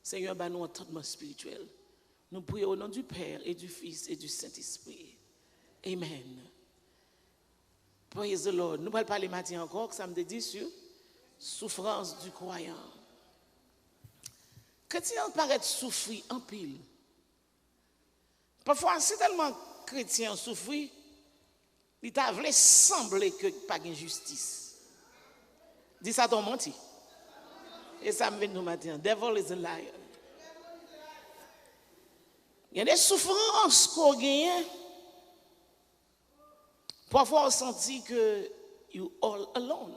Seigneur, bah nous entendement spirituel. Nous prions au nom du Père et du Fils et du Saint-Esprit. Amen. Praise the Lord. Nous allons parler matin encore, que ça me dit sur souffrance du croyant. Chrétien paraît souffrir en pile. Parfois, c'est tellement chrétien souffrir, il t'a voulu sembler que pas de justice. Dis ça ton menti. Et ça me vient nous matin. Devil is a liar. Il y a des souffrances qu'on gagne. Parfois, on sentit que you all alone.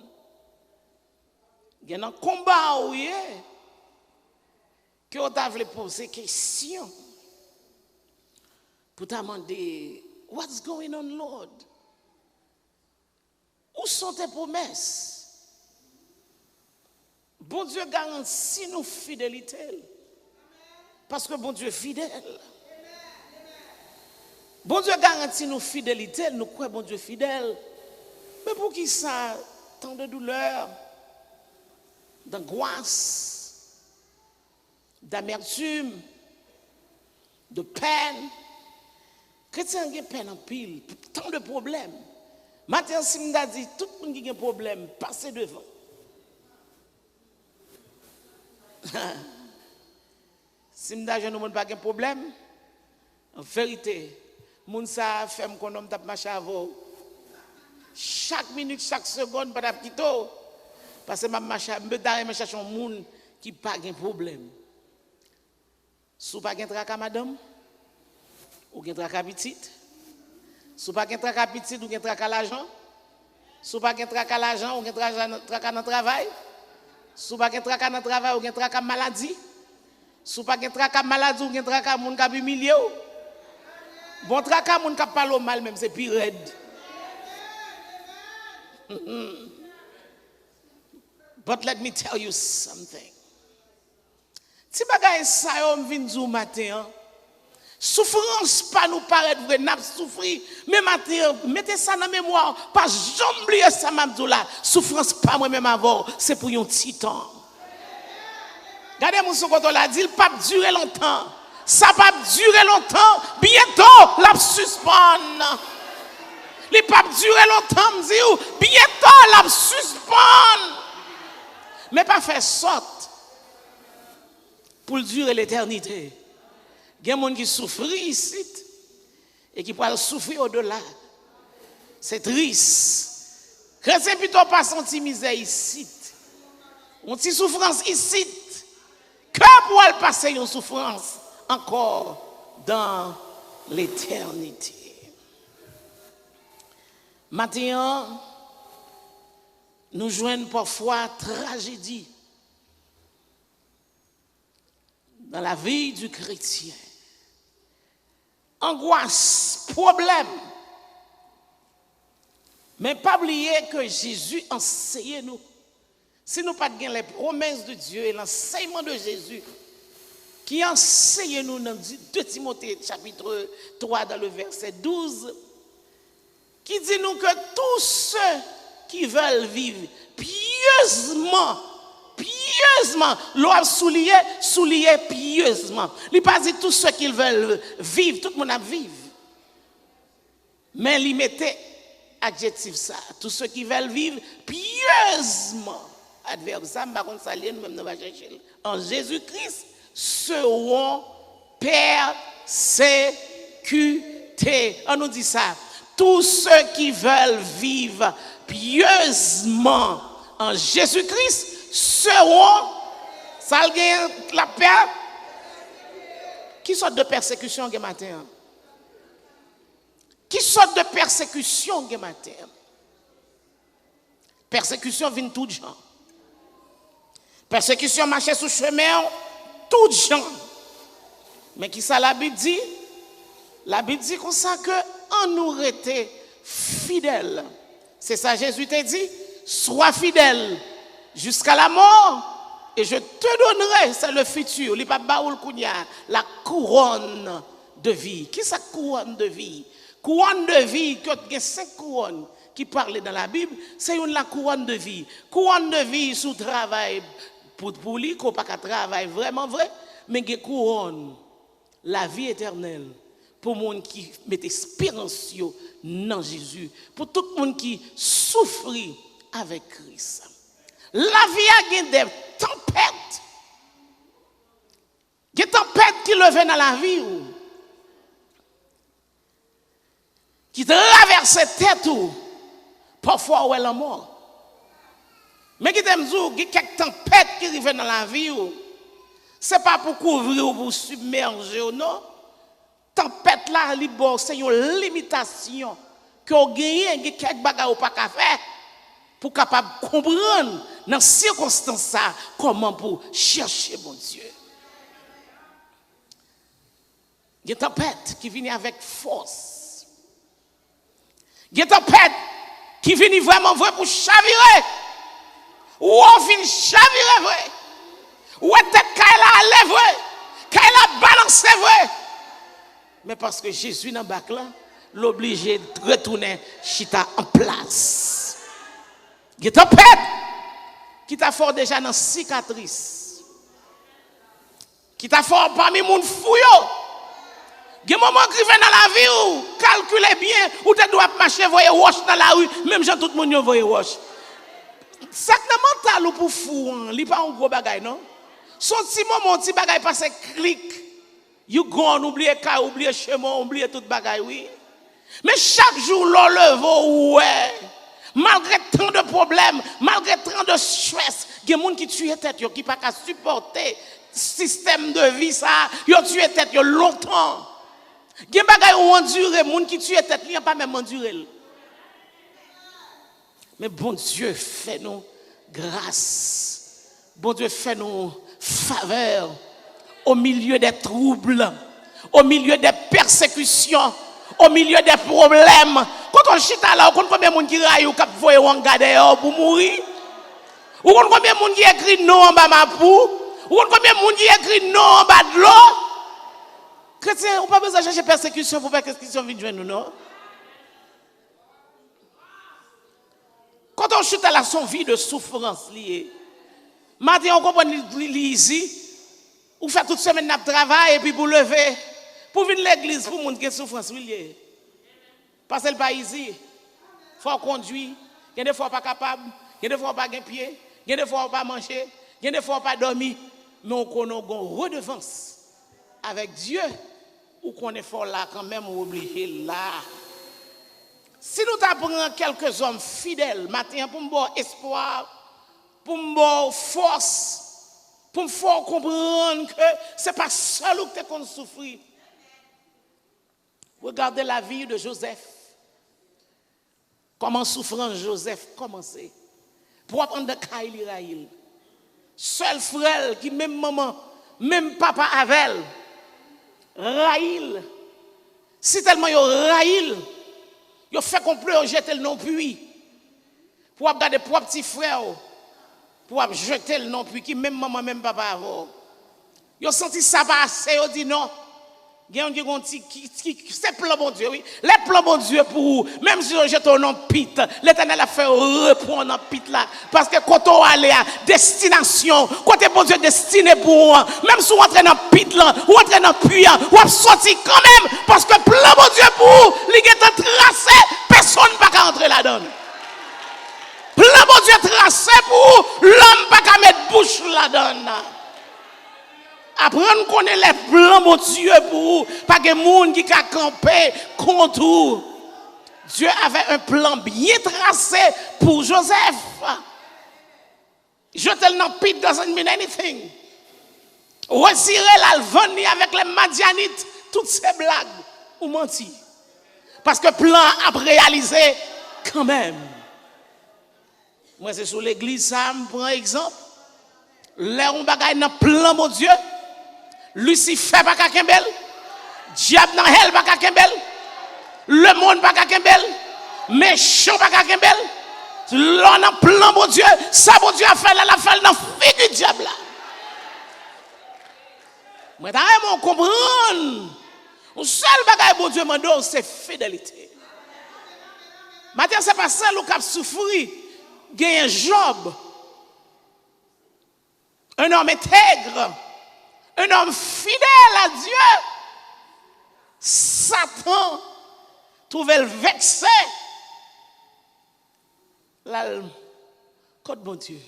Il y a un combat où il y a que on t'a voulu poser question pour te demander what's going on, Lord? Où sont tes promesses? Bon Dieu garantit nous fidélité. Parce que bon Dieu est fidèle. Bon Dieu garantit nous fidélité, nous croyons bon Dieu fidèle. Mais pour qui ça, tant de douleur, d'angoisse, d'amertume, de peine. Chrétien qui a peine en pile, tant de problèmes. Maintenant, si je dit tout le monde qui a un problème, passez devant. Si je dis que nous n'avons pas de problème, en vérité, moun sa fait qu'on homme tape marcher avant. Chaque minute, chaque seconde, pas d'aptito. Parce que je cherche un monde qui n'a pas de problème. Si vous n'avez pas de tracas, madame, ou de tracas petite. Si vous n'avez pas de tracas petite, ou de tracas l'argent. Si vous n'avez pas de tracas l'argent, ou de tracas dans le travail. Si vous n'avez pas de tracas dans le travail, ou de tracas maladie. Si vous n'avez pas de tracas maladie, ou de tracas moun qui humilié. Bon tracas moun qui parle mal même, c'est pire raide. But let me tell you something. Si bagay sa yo m'vin dou matin, souffrance pas nous paraître vrai, n'a souffri, mais matin, mettez ça dans mémoire, pas jamais oublier ça m'abdou là. Souffrance pas moi même avant, c'est pour un petit temps. Regardez mon sokoto là, dit il pas durer longtemps. Ça va durer longtemps, bientôt la suspend. Il pas durer longtemps, m'dit bientôt la suspend. Mais pas faire sorte pour durer l'éternité. Il y a des gens qui souffrent ici et qui peuvent souffrir au-delà. C'est triste. Chrétien plutôt pas senti misère ici. On petite souffrance ici. Que pour passer une souffrance encore dans l'éternité. Maintenant, nous joignons parfois tragédie dans la vie du chrétien. Angoisse, problème. Mais pas oublier que Jésus enseigne nous. Si nous pas les promesses de Dieu et l'enseignement de Jésus qui enseigne nous dans 2 Timothée chapitre 3 dans le verset 12 qui dit nous que tous ceux qui veulent vivre pieusement, doivent soulier pieusement. Il pas dit tous ceux qui veulent vivre, tout le monde a vivre. Mais il mettait adjectif ça, tous ceux qui veulent vivre pieusement. Adverbe ça, par contre ça lien même nous va chercher. En Jésus-Christ seront persécutés. On nous dit ça. Tous ceux qui veulent vivre pieusement en Jésus-Christ seront, ça la paix. Qui sorte de persécution ce matin? Qui sorte de persécution ce matin? Persécution vient tout gens. Persécution marche sous chemin tout gens. Mais qui ça la Bible dit? La Bible dit comme ça que on nous rete fidèles. C'est ça Jésus t'a dit, sois fidèle jusqu'à la mort et je te donnerai, c'est le futur, li pa baoul kounya, la couronne de vie. Qui ça couronne de vie? Couronne de vie, que il y a 5 couronnes qui parlent dans la Bible, c'est la couronne de vie. Couronne de vie sous travail pour lui qu'on pas travail vraiment vrai. mais il y a couronne, la vie éternelle, pour les gens qui mettent espérance dans Jésus, pour tout le monde qui souffre avec Christ. La vie a des tempêtes. Des tempêtes qui lèvent dans la vie. Qui traversent la tête. Parfois, où est la mort. Mais qui t'aime dire, il y a quelques tempêtes qui arrivent dans la vie. Ce n'est pas pour couvrir ou pour submerger. Non. Tempête là, c'est une limitation. Que vous gagnez quelques bagages ou pas qu'à faire. Pour capable comprendre dans ces circonstances comment pour chercher mon Dieu. Il y a des tempêtes qui viennent avec force. Il y a des tempêtes qui viennent vraiment vrai pour chavirer. Ou on vient chavirer vrai. Ou peut-être qu'elle a levé vrai. Qu'elle a balancé vrai. Mais parce que Jésus dans le bac là, l'obligé de retourner chita en place. Il y a des tempêtes qui t'a fort déjà dans cicatrice. Qui t'a fort parmi les gens fouillants. Il y a des moments qui viennent dans la vie où calculez bien, où tu dois marcher, voyer roche dans la rue, même si tout le monde voit roche. Ça n'est mental pour fou, il n'y a pas un gros bagage, non? Son petit moment, un petit bagage passe clic. You go, oubliez cas, oubliez chemin, oubliez tout bagage, oui. Mais chaque jour, l'on lève, ouais. Malgré tant de problèmes, malgré tant de stress, il y a des gens qui tuent tête, qui ne peuvent pas supporter le système de vie, ça, ils tuent tête longtemps. Il y a des gens qui ont enduré, les gens qui tuent tête, ils n'ont pas même enduré. Mais bon Dieu fait nous grâce. Bon Dieu fait nous faveur au milieu des troubles, au milieu des persécutions, au milieu des problèmes. Quand on chita là, on combien de gens qui raillent ou qui voient ou regarder pour mourir? Ou combien de gens qui écrit non en bas ma pou? Ou combien de gens qui écrit non en bas de l'eau? Chrétien, on n'a pas besoin de chercher persécution pour faire persécution vienne joindre nous, non? Quand on chute là, son vie de souffrance liée. Maintenant, on comprend ici. Ou fait toute semaine de travail et puis pour lever. Pour venir à l'église, pour montrer souffrance liée. Parce que le pas ici. Il faut conduire. Il y a des fois pas capable. Il y a des fois pas de pied. Il y a des fois pas manger. Il y a des fois pas dormir. Mais on connaît une redevance avec Dieu. Ou qu'on est fort là quand même ou obligé là. Si nous apprenons quelques hommes fidèles, matin, pour me donner espoir, pour me donner force, pour me faire comprendre que ce n'est pas seul où tu es souffrir. Regardez la vie de Joseph. Comment souffrant Joseph commençait. Pour apprendre de Kaïli Raïl. Seul frère qui, même maman, même papa avec Raïl. Si tellement il y a Raïl, il fait qu'on peut jeter le non puits. Pour regarder pour petit frère, pour jeter le non puits qui même maman, même papa avant. Il a senti ça pas assez, il dit non. C'est plan bon Dieu, oui. Les plans bon Dieu pour vous, même si on jette un pit, l'Éternel a fait reprendre un pit là. Parce que quand on allait à destination, quand bon Dieu destiné pour vous, même si on entre dans le pit là, ou entre dans le puits, on sorti quand même, parce que plan bon Dieu pour vous, il est tracé, personne ne peut entrer là-dedans. Plan bon Dieu tracé pour vous, l'homme ne peut pas mettre bouche là-dedans. Apprendre qu'on est les plans, mon Dieu, pour vous. Pas que monde qui a campé contre vous. Dieu avait un plan bien tracé pour Joseph. Jeter le nom pit doesn't mean anything. Retirer l'alvani avec les Madianites, toutes ces blagues, ou mentir. Parce que plan a réalisé quand même. Moi, c'est sur l'église, ça me prend exemple. Là, on bagaille dans plan, mon Dieu. Lucifer pas qu'à Kembel, diable dans hell pas qu'à Kembel, le monde pas qu'à Kembel, méchant pas qu'à Kembel. L'on a plan mon Dieu, ça mon Dieu a fait là, la fait dans figure du diable là. Mais d'ailleurs, on comprend. Le seul bagage bon Dieu m'a donné, c'est fidélité. Maintenant, c'est pas ça qui a souffert. Il y a un Job, un homme intègre. un homme fidèle à Dieu, Satan trouvait le vexé. Là, côté bon Dieu.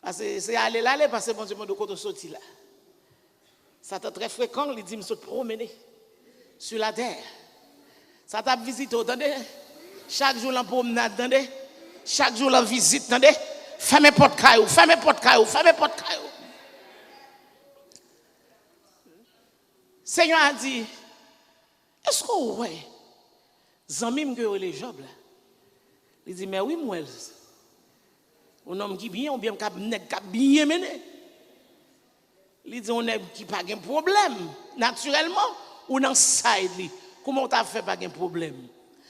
Parce que c'est aller là, parce que bon Dieu, de côté sorti là. Satan très fréquent, il dit, me promener sur la terre. Ça t'a visité, attendez. Chaque jour, la promenade, attendez. Chaque jour, la visite, attendez. Fermez porte caillou, fermez porte caillou, fermez porte caillou. Seigneur a dit, est-ce que ouais, Zamim que les Job là? Il dit, mais oui, moi, un homme qui bien, ou bien qui bien mené. Il dit, on n'a pas de problème. Naturellement, ou dans side li. Comment tu as fait pas de problème?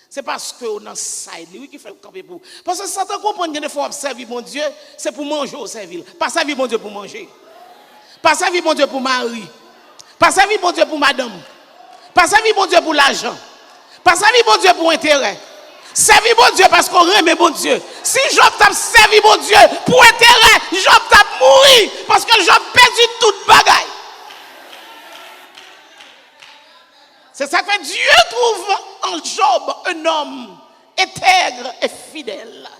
C'est parce que on a side li, oui, qui fait le camper pour. Parce que Satan comprend que des fois servir mon Dieu, c'est pour manger au servir. Pas servir mon Dieu pour manger. Pas servir mon Dieu pour mari. Pas servir mon Dieu pour madame. Pas servir mon Dieu pour l'argent. Pas servir mon Dieu pour intérêt. Servir mon Dieu parce qu'on remet mon Dieu. Si Job t'a servi mon Dieu pour intérêt, Job t'a mouru parce que Job perdu toute bagaille. C'est ça que Dieu trouve en Job un homme intègre et fidèle.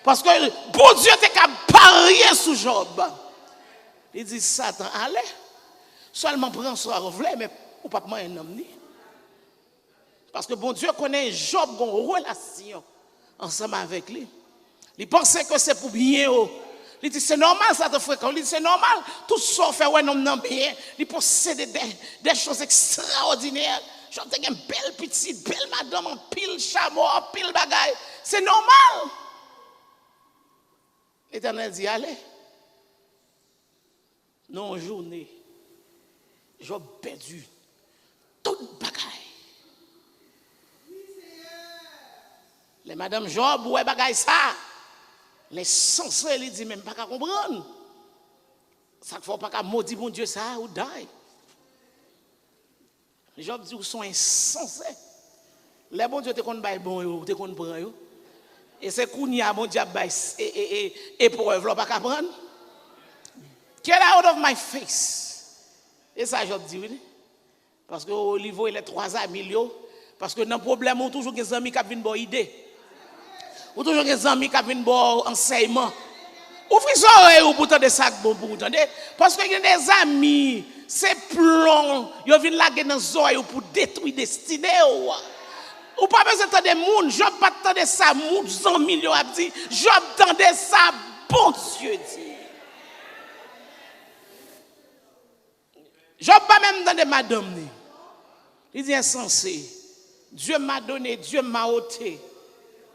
Parce que bon Dieu t'es qu'à parier sous Job. Il dit Satan, allez, seulement prends ce reflet, mais ou pas un homme ni. Parce que bon Dieu connaît Job une relation ensemble avec lui. Il pensait que c'est pour bien. Il dit c'est normal ça te fréquente. Il dit c'est normal. Tout ça fait ouais non bien. Il possède des choses extraordinaires. Job a une belle petite, belle madame, en pile chameau, en pile bagaille. C'est normal. L'Éternel dit allez. Non journée. Job perdu toute bagaille. Les madame Job, ouais, bagaille ça. Les sensés, ils disent même pas qu'à comprendre. Ça ne faut pas qu'à maudire mon Dieu ça ou die. Job dit, ils sont insensés. Les bons Dieu te compte pas bon, te compte prend yo. Et c'est kounya mon Dieu ba et preuve là pas qu'à prendre. Get out of my face. Et ça Job dit oui. Parce que au niveau il est 3 amis parce que dans problème on toujours des amis qui viennent bonne idée. Ou toujours des amis qui viennent bon enseignement. Ouvrez les oreilles pour entendre ça bon pour entendre. Parce que il y a des amis, c'est plomb, ils viennent laguer dans les oreilles pour détruire destinée. Ou pas besoin d'entendre monde, Job pas entendre ça, monde 100 millions a dit, Job entendait ça, bon Dieu dit. Job pas même entendre madame ni. Il dit insensé. Dieu m'a donné, Dieu m'a ôté.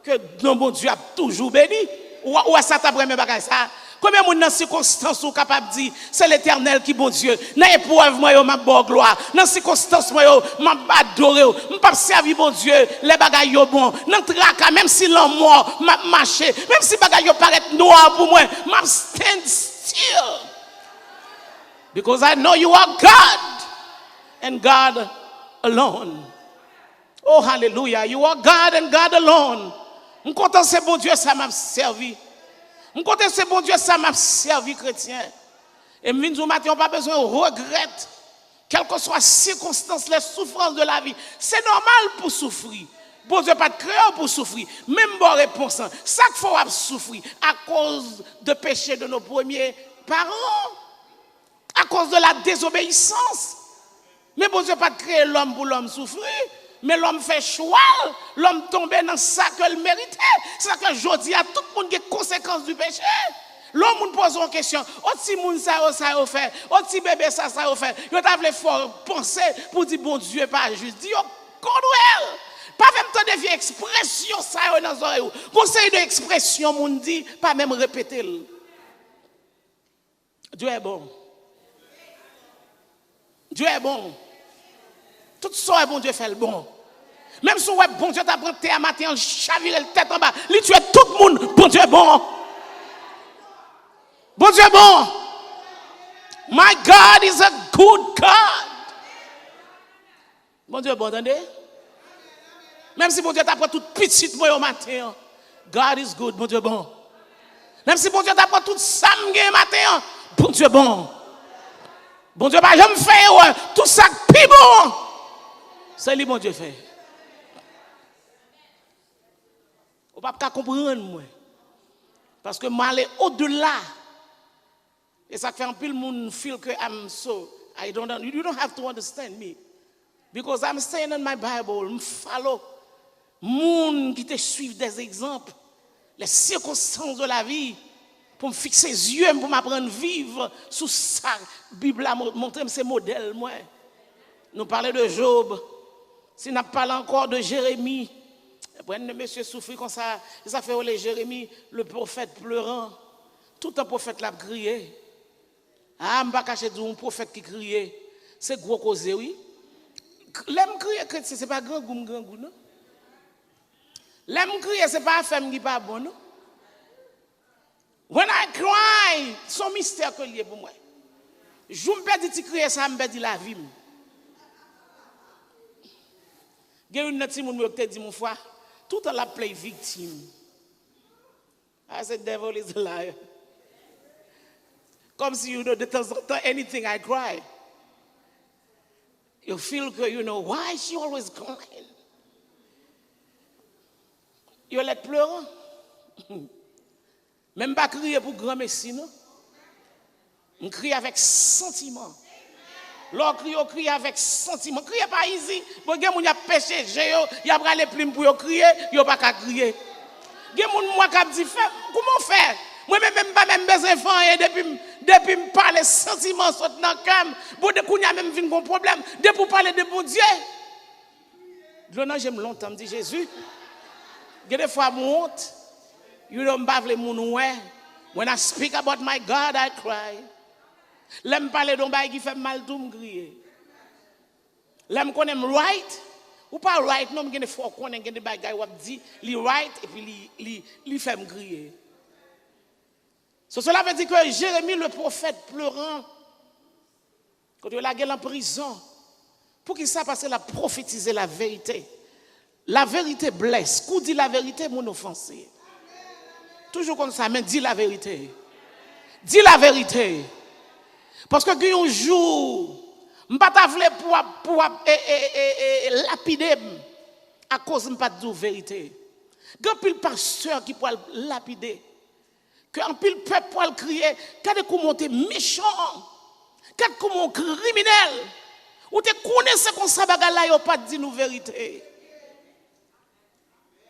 Que non bon Dieu a toujours béni. Ou ça t'a premier bagage ça. Combien de dans circonstances sont capables de dire c'est l'Éternel qui bon Dieu. Dans épreuve moi yo m'a bon gloire. Dans circonstances moi yo m'a adoré, m'a pas servir bon Dieu, les bagages yo bon. Dans traka même si l'homme mort m'a marché, même si bagages yo paraît noir pour moi, m'a stand still. Because I know you are God and God alone. Oh hallelujah, you are God and God alone. Je suis content c'est bon Dieu ça m'a servi. Je suis content c'est bon Dieu ça m'a servi chrétien. Et nous matin on pas besoin de regret. Quelles que soient les circonstances, les souffrances de la vie, c'est normal pour souffrir. Bon Dieu pas de créer pour souffrir. Même bonne réponse, chaque fois on souffrir à cause de péché de nos premiers parents, à cause de la désobéissance. Mais bon Dieu pas de créer l'homme pour l'homme souffrir. Mais l'homme fait choix, l'homme tombe dans ça qu'il méritait. C'est ça que je dis à tout le monde qui a conséquences du péché. L'homme pose une question, si moun ça a fait, si bébé ça a fait, il a fort penser pour dire bon Dieu pas juste. Dis conduel. Pas même temps de vie expression ça dans les oreilles. Conseil de expression moun dit pas même répéter. Dieu est bon. Dieu est bon. Tout ça est bon Dieu fait le bon. Même si bon Dieu t'a pris à matin, chaviré le tête en bas, il tue tout le monde, bon Dieu est bon. Bon Dieu est bon. My God is a good God. Bon Dieu est bon, entendez? Même si bon Dieu t'a pris toute petite moi au matin, God is good, bon Dieu est bon. Même si bon Dieu t'a pris toute samedi au matin, bon Dieu est bon. Bon Dieu, pas jamais fait ouais, tout ça plus bon. C'est lui, bon Dieu, fait. On ne peut pas comprendre, moi. Parce que moi, aller au-delà. Et ça fait un peu le monde feel que I'm so, I don't know. You don't have to understand me. Because I'm staying in my Bible, je follow. Moun qui te suivent des exemples, les circonstances de la vie, pour me fixer les yeux, pour m'apprendre à vivre sous ça. La Bible a montré ces modèles, moi. Nous parlons de Job. Si nous parlons encore de Jérémie, après le monsieur souffre comme ça, ça fait les Jérémie, le prophète pleurant. Tout un prophète l'a crié. Ah, je ne vais pas cacher un prophète qui criait. C'est gros causé, oui. L'aime crier, ce n'est pas grand goût, non? L'aime crier, ce n'est pas la femme qui n'est pas bonne, non? When I cry, c'est un mystère que lié pour moi. Je me perds de crier ça, je me perds la vie. Il y a une petite personne qui dit, mon frère, tout le temps la play victime. I said, devil is a liar. Comme si, you know, de temps en temps, anything I cry. You feel que, you know, why is she always crying? You let pleurer. Même pas crier pour grand messie, non? On crie avec sentiment. L'on crie avec sentiment. Criez pas ici. Bon, il y a des gens qui péché, il y a des plumes pour crier, il n'y a pas qu'à crier. Il y a des gens qui disent, comment faire? Moi-même, pas même besoin de faire, depuis me parler sentiments sont dans le cœur, pour de qu'on y a même vu un problème, depuis pour parler de bon Dieu. Là, j'aime longtemps, me dit Jésus. Il y a des fois, mon honte, you don't have les moun ouais. When I speak about my God, I cry. L'aime parler d'un bail qui fait mal tout me crier. L'aime qu'on aime right, ou pas right, non, mais il faut qu'on ait des bail qui dit, li right, et puis li fait me crier. Cela veut dire que Jérémie, le prophète pleurant, quand il a gueule en prison, pour qu'il ça parce qu'il a prophétisé la vérité. La vérité blesse. Quand dit la vérité, mon offensé. Toujours comme ça, mais dis la vérité. Dis la vérité. Parce que un jour, je ne vais pas pour lapider à cause de pas de vérité. Il y a un pasteur qui peut lapider. Qu'un pile peuple pour crier, quand comment t'es méchant, quand comment criminel, ou te connaissez comme ça bagala yo pas dit nous vérité.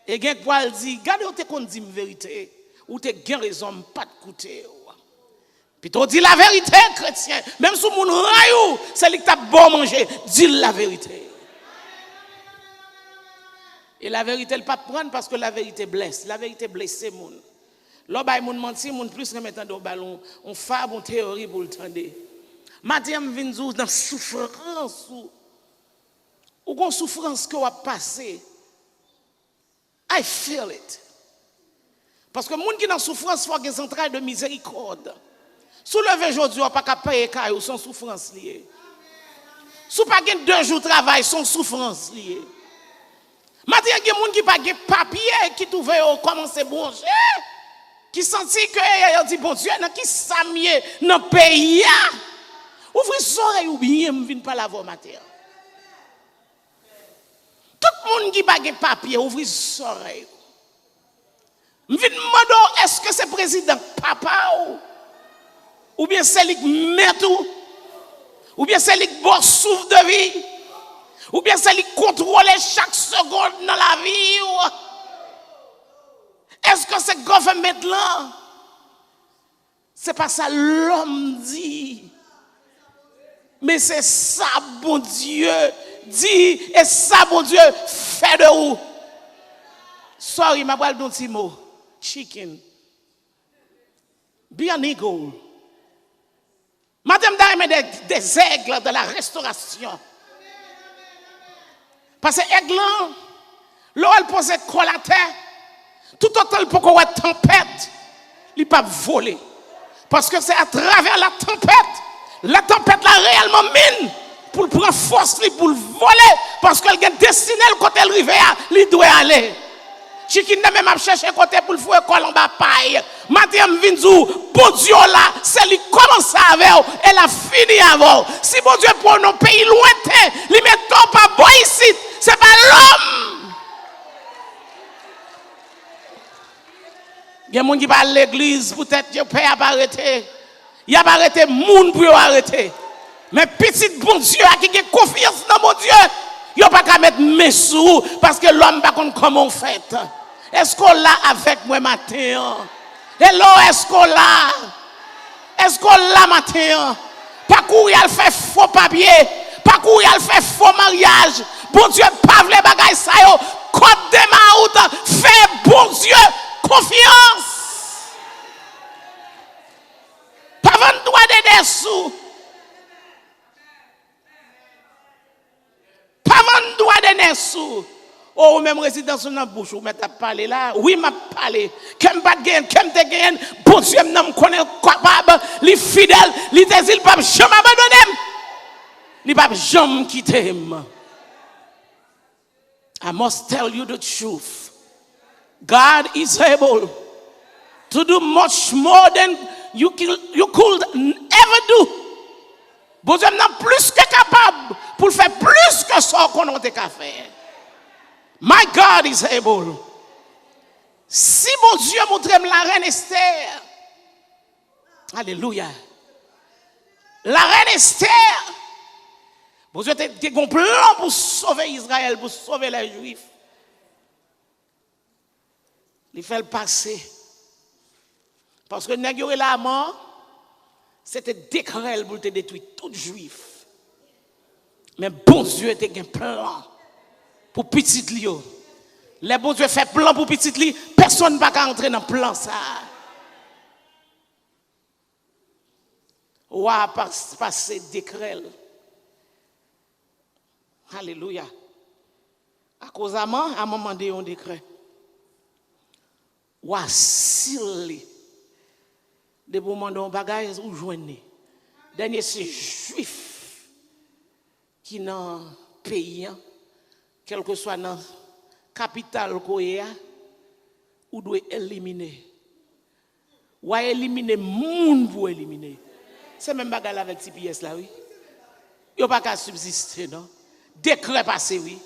Et gen pour dire, gardez ou te kon dit vérité, ou te gen raison pas de coûter. Puis tu dis la vérité chrétien, même si moun rayou, c'est lui qui t'a bon manger, dis la vérité. Et la vérité elle pas prendre parce que la vérité blesse, la vérité blesse moun. Là, il y a menti, il plus remettre dans le ballon, on fait une théorie pour le tendre. Madame vient dans la souffrance, ou une souffrance que va passer. I feel it. Parce que les gens qui sont dans souffrance, il faut qu'ils entrailles de miséricorde. Soulever aujourd'hui, on ne peut pas payer caillou, son souffrance liée. Si vous n'avez pas 2 jours de travail, son souffrance liée. Maintenant, il y a des gens qui n'ont pas de papier, qui trouvent comment c'est bon. Qui sentit que il dit bon Dieu qui s'amier dans pays ouvrez oreilles ou bien me vinn pas la voix matin. Tout le monde qui pas de papier ouvrez oreilles. Me vinn demander est-ce que c'est président papa ou bien c'est lui met tout ou bien c'est lui bon souffle de vie ou bien c'est lui contrôler chaque seconde dans la vie. Est-ce que c'est gouvernement là? C'est pas ça l'homme dit. Mais c'est ça bon Dieu dit et ça bon Dieu fait de où? Sorry, ma balle d'un petit mot. Chicken. Be an eagle. Madame Daïme des aigles de la restauration. Parce que aigle, l'eau elle pose quoi la terre. Tout autant pour qu'on ait tempête, il ne peut pas voler. Parce que c'est à travers la tempête là réellement mine pour prendre force, pour le voler. Parce qu'elle a destiné le côté le rivière, il doit aller. Chicken n'a même cherché côté pour le fouet col en bas paille. Matin vinzou, bon Dieu là, c'est lui commence avec et la fini avant. Si bon Dieu pour nos pays lointains, lui met pas bon ici, c'est pas l'homme. Il y a des gens qui parlent à l'église, peut-être que père a arrêté. Il a arrêté moun pour arrêter. Mais petit bon Dieu qui a confiance dans mon Dieu, il n'a pas qu'à mettre mes sous parce que l'homme pas comment on fait. Est-ce qu'on l'a avec moi matin? Hello, est-ce qu'on l'a? Est-ce qu'on l'a matin? Pas courir à faire faux papier, pas courir à faire faux mariage. Bon Dieu, pas les bagailles ça yo. Côte de ma route, fais bon Dieu confiance. Pas vendre droit de dessous. Pas vendre droit de dessous. Oh, même résidence dans la bouche, ou m'as parlé là. Oui, m'a parlé. Qu'aime pas gain, qu'aime te gain. Bon Dieu, m'nam connaît capable, li fidèle, li désir pas jamais abandonner. Li pas jamais quitter. I must tell you the truth. God is able to do much more than you could ever do. Bon Dieu, m'nam plus que capable pour faire plus que ça qu'on a qu'à faire. My God is able. Si mon Dieu montre la reine Esther, alléluia. La reine Esther, bon Dieu a un plan pour sauver Israël, pour sauver les Juifs. Il fait le passer. Parce que négocier la mort, c'était décret pour te détruire tout Juif. Mais bon Dieu a un plan. Pour petit Lio. Les bon Dieu fait plan pour petit Li, personne ne va entrer dans le plan ça. Ou a passé décret. Alléluia. À cause à un moment donné, on décret. Ou a s'il de moment dans bagage ou joindre. Dernier c'est juif qui dans pays quel que soit dans la capitale Korea, ou doit éliminer. Ou éliminer moun pour éliminer. C'est même bagarre avec TPS là, oui. Il n'y a pas qu'à subsister, non? Décret passé, oui.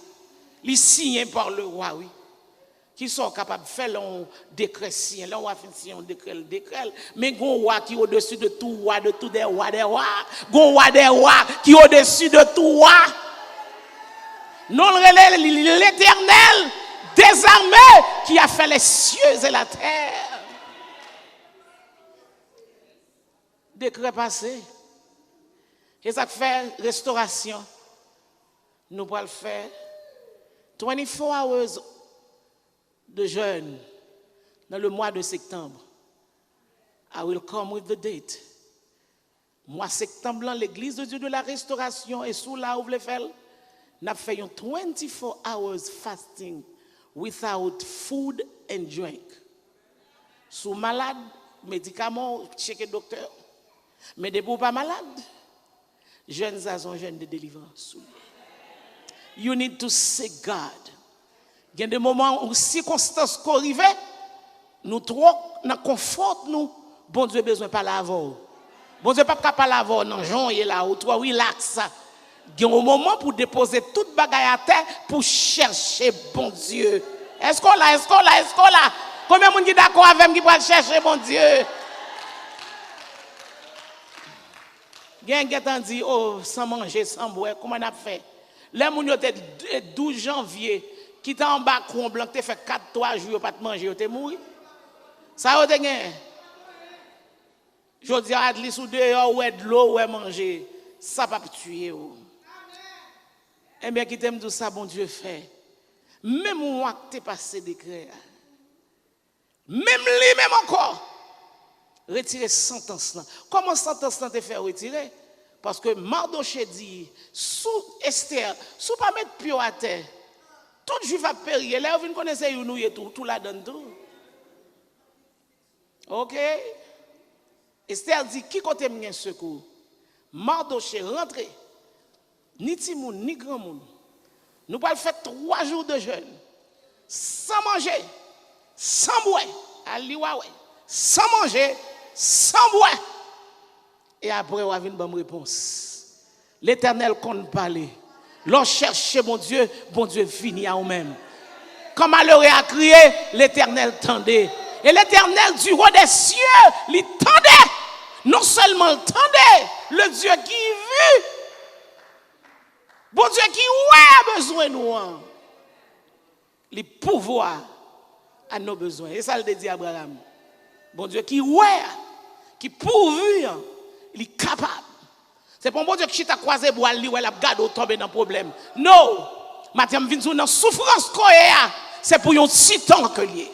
Il signé par le roi, oui. Qui sont capables de faire un décret signé. Là, on va faire un décret. Mais il y a un roi qui est au-dessus de tout roi, de tous des rois, des rois. Il y a un roi des rois qui est au-dessus de tout roi. Non, l'Éternel désarmé qui a fait les cieux et la terre. Décret passé. Et ça fait restauration. Nous allons faire 24 heures de jeûne dans le mois de septembre. I will come with the date. Mois septembre, l'église de Dieu de la restauration est sous là où vous voulez faire. Nous faisons 24 hours fasting without food and drink. Sous malade, médicaments, checker docteur. Mais des pas malades, jeunes à jeune de délivrance. You need to seek God. Il y a des moments où circonstances arrivent, nous trop dans confort nous, bon Dieu besoin pas l'avant. Bon Dieu pas capable l'avant non Jean est là ou toi relax. Il y a un moment pour déposer toute bagaille à terre pour chercher bon Dieu. Est-ce qu'on l'a? Combien de gens sont d'accord avec moi qui va chercher bon Dieu? Quelqu'un dit, oh, sans manger, sans boire, comment on a fait? Les gens qui ont 12 janvier, qui étaient en bas, qui ont fait 4-3 jours, pas de manger, ils ont mouru. Ça a été gagné. Je dis à l'église ou dehors, ou de l'eau, ou manger. Ça ne va pas tuer. Eh bien, qui t'aime tout ça, bon Dieu fait. Même moi qui t'ai passé des créas. Même lui, même encore. Retirer sentence là. Comment sentence là te fait retirer? Parce que Mardoché dit, sous Esther, sous pas mettre pied à terre, tout juif a péri. Là, vous connaissez nous et tout là dedans tout. Ok? Esther dit, qui côté m'en secours? Mardoché rentre. Ni petit monde, ni grand monde. Nous allons faire 3 jours de jeûne. Sans manger, sans boire, sans manger, sans boire. Et après, on a une bonne réponse. L'Éternel compte parler. L'on cherche mon Dieu finit à vous-même. Quand malheureux a crié, l'Éternel tendait. Et l'Éternel du roi des cieux, il tendait. Non seulement il tendait, le Dieu qui vit. Bon Dieu qui a besoin de nous. Les pouvoirs à nos besoins. Et ça le dit Abraham. Bon Dieu qui pourvu, il est capable. C'est pas un bon Dieu qui t'a croisé pour aller, il a gardé tomber dans le problème. Non. Maintenant, je viens dans souffrance qu'on c'est pour un petit temps que lié.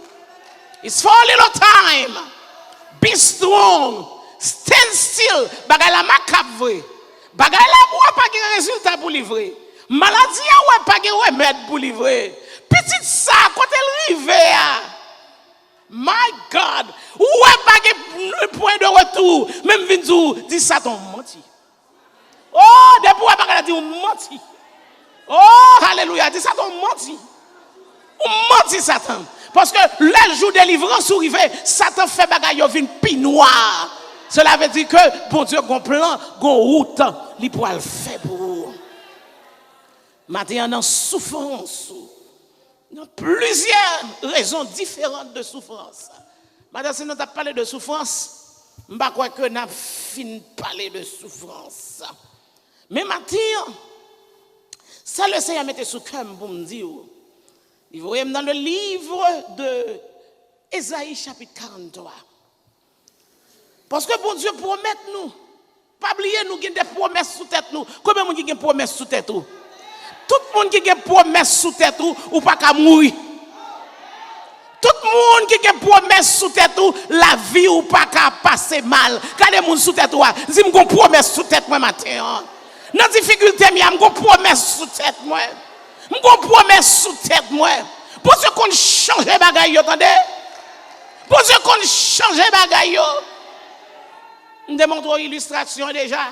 It's for a little time. Be strong. Stand still. Bagay la makap vrai. Bagay la ou pas de résultat pour livrer. Maladie ou pas de remède pour livrer. Petite ça quand elle rive. My God. Ou pas de point de retour. Même Vinzou dit ça ton menti. Oh, depuis ou pas dit menti. Oh, alléluia, dit ça ton menti. Ou menti Satan. Parce que le jour de délivrance ou rive, Satan fait bagaille vin pi noir. Cela veut dire que bon Dieu gon plan, gon route, li pour le faire pour vous. Maintenant en souffrance. Il y a plusieurs raisons différentes de souffrance. Maintenant si nous avons parlé de souffrance, je ne crois que nous avons fini de parler de souffrance. Mais maintenant, ça le Seigneur mette sous cœur pour me dire. Vous voyez dans le livre de Ésaïe chapitre 43. Parce que bon Dieu promet nous. Pas oublier nous qui des promesses sous tête nous. Combien de monde qui a des promesses sous tête nous? Tout le monde qui a des promesses sous tête nous ou pas qu'à mourir. Tout le monde qui a des promesses sous tête nous, la vie ou pas qu'à passer mal. Quand les gens sous tête nous, si j'ai une promesse sous tête moi matin. Dans difficulté, j'ai une promesse sous tête moi. J'ai une promesse sous tête moi. Pour ce qu'on change les bagailles, attendez. Pour ce qu'on change les bagailles. On démontre une illustration déjà.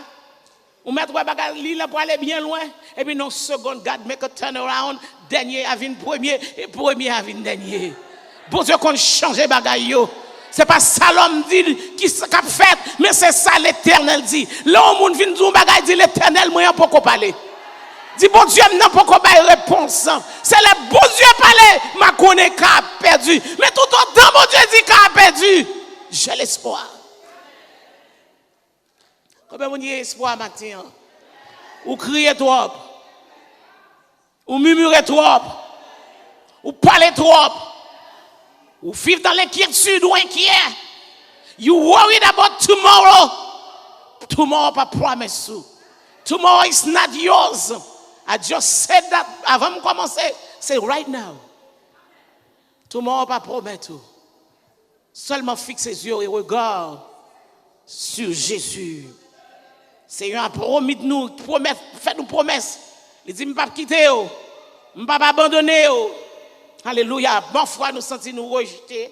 On met trois bagailles pour aller bien loin. Et puis, non, seconde, God make a turnaround. Dernier a vu premier. Et premier a vu dernier. Pour Dieu qu'on change les bagailles. Ce n'est pas ça l'homme dit qui a fait. Mais c'est ça l'Éternel dit. L'homme on vient dire bagaille dit l'Éternel, moi, pour qu'on parle. Dis bon Dieu, non, pour qu'on ait réponse. C'est le bon Dieu parler. Ma connaît qu'a perdu. Mais tout autant, bon Dieu dit qu'a perdu. J'ai l'espoir. Combien vous avez espoir matin? Ou criez trop, ou murmurez trop, ou parlez trop, ou vivez dans l'inquiétude ou inquiet. You worried about tomorrow. Tomorrow pas promise you. Tomorrow is not yours. I just said that avant de commencer. Say right now. Tomorrow pas promettre. Seulement fixe les yeux et regarde sur Jésus. Seigneur a promis de nous, fait nous promesse. Il dit, je ne vais pas quitter, je ne vais pas abandonner. Alléluia. Bon foi, nous sentons nous rejeter,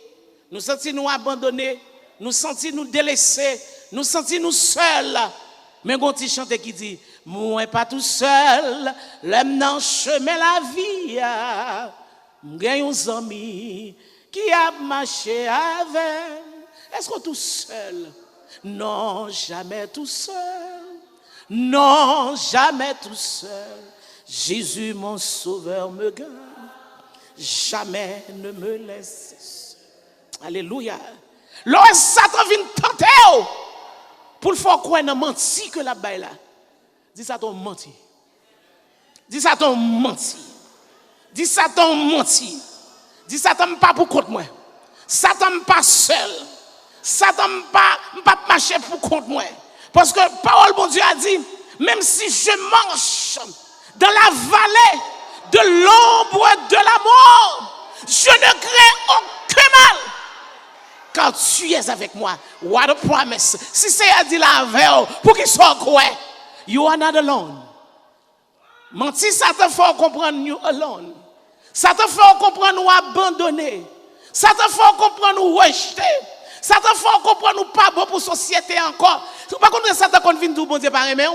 nous sentons nous abandonner, nous sentons nous délaisser, nous sentons nous seuls. Mais on petit chanteur qui dit, moi pas tout seul, l'aime dans chemin la vie. J'ai un ami qui a marché avec. Est-ce qu'on est tout seul? Non, jamais tout seul. Non, jamais tout seul. Jésus, mon sauveur, me garde. Jamais ne me laisse seul. Alléluia. Lorsque Satan vient tenter, pour le faire quoi, il menti que la baille là. Dis Satan menti. Dis Satan menti. Dis Satan menti. Dis Satan pas pour contre moi. Satan pas seul. Satan pas marcher pour contre moi. Parce que parole bon Dieu a dit, même si je marche dans la vallée de l'ombre de la mort, je ne crains aucun mal. Car tu es avec moi. What a promise. Si c'est à dire la veille, pour qu'il soit quoi? You are not alone. Menti, ça te fait comprendre you alone. Ça te fait comprendre nous abandonner. Ça te fait comprendre nous rejeter. Ça te fait comprendre nous pas bon pour la société encore. Par contre, ça te convainc du bon Dieu par aimer.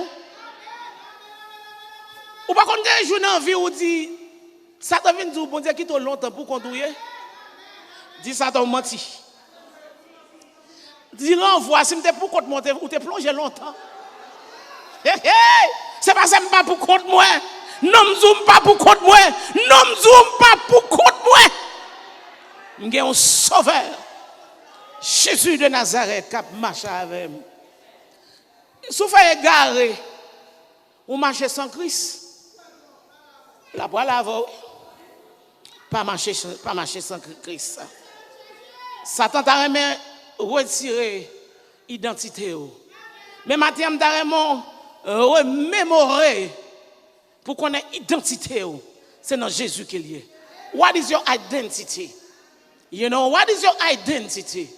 Ou par contre, un jour dans la vie où dit, ça te vient du bon Dieu qui t'a longtemps pour conduire. Dis ça t'a menti. Dis renvoie, si m'te pour compte monter ou te plongé longtemps. C'est pas ça pas pour compte moi. Non m'zoom pas pour compte moi. Non m'zoom pas pour compte moi. M'gè un sauveur. Jésus de Nazareth qui marche avec moi. Si vous faites égarer ou marcher sans Christ, la voile avant, pas marcher sans Christ. Satan t'a remis retirer l'identité. Mais maintenant, t'a remis remémorer pour qu'on ait identité. C'est dans Jésus qu'il y est. What is your identity? You know, what is your identity?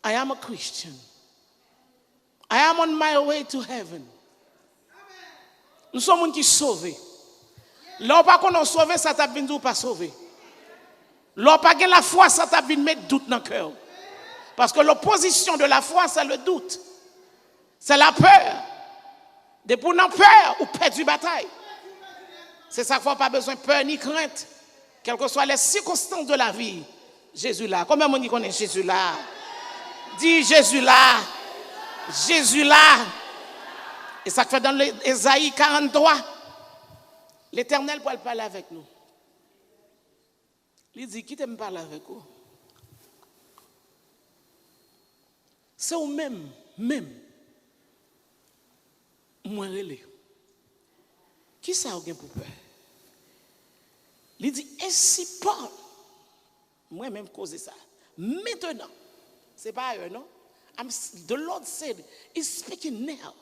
I am a Christian. I am on my way to heaven. Nous sommes qui sauvés. Là, pas qu'on a sauvé, ça t'a bien ou pas sauvé. Là, pas que la foi, ça t'a bien mettre doute dans le cœur. Parce que l'opposition de la foi, c'est le doute. C'est la peur. De pour non peur ou perdre du bataille. C'est ça qu'il ne faut pas besoin de peur ni crainte. Quelles que soient les circonstances de la vie. Jésus là. Combien de monde connaît Jésus là? Dis Jésus là. Jésus là. Et ça fait dans Ésaïe 43. L'Éternel peut parler avec nous. Il dit, qui t'aime parler avec vous? C'est vous même. Moi, relais. Qui ça vous pour peur? Il dit, ainsi parle. Moi-même causer ça. Maintenant. C'est pas eux, non? The Lord said, He's speaking now.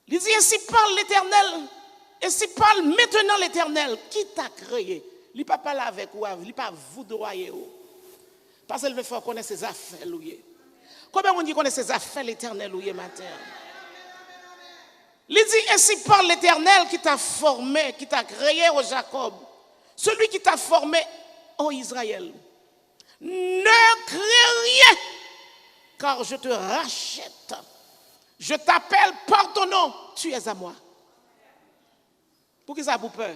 Il dit, ainsi parle l'Éternel. Ainsi parle maintenant l'Éternel. Qui t'a créé? Il ne peut pas parler avec vous, il ne peut pas vous droyer. Parce qu'il veut faire connaître ses affaires. Combien on dit connaît ses affaires l'Éternel matin? Il dit, ainsi parle l'Éternel qui t'a formé, qui t'a créé au Jacob. Celui qui t'a formé au Israël. Ne crains rien, car je te rachète. Je t'appelle par ton nom, tu es à moi. Pour qui ça vous peur?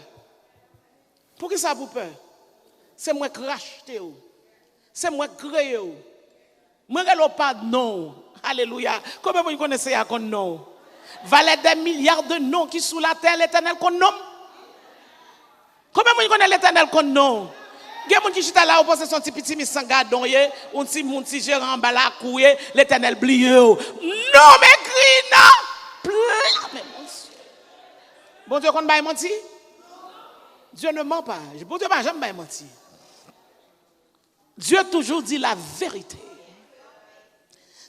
Pour qui ça vous peur? C'est moi qui rachète. C'est moi qui crée. Moi qui n'ai pas de nom. Alléluia. Comment vous connaissez à qu'on nom? Valait des milliards de noms qui sous la terre, l'Éternel qu'on nomme. Comment vous connaissez l'Éternel qu'on nomme? Il y a des gens qui sont là, on son petit mis sans gardon, on petit gérant en bas la couille, l'Éternel blie. Non, mais crie, non. Bon Dieu, qu'on ne va mentir? Dieu ne ment pas. Bon Dieu ne va jamais mentir. Dieu toujours dit la vérité.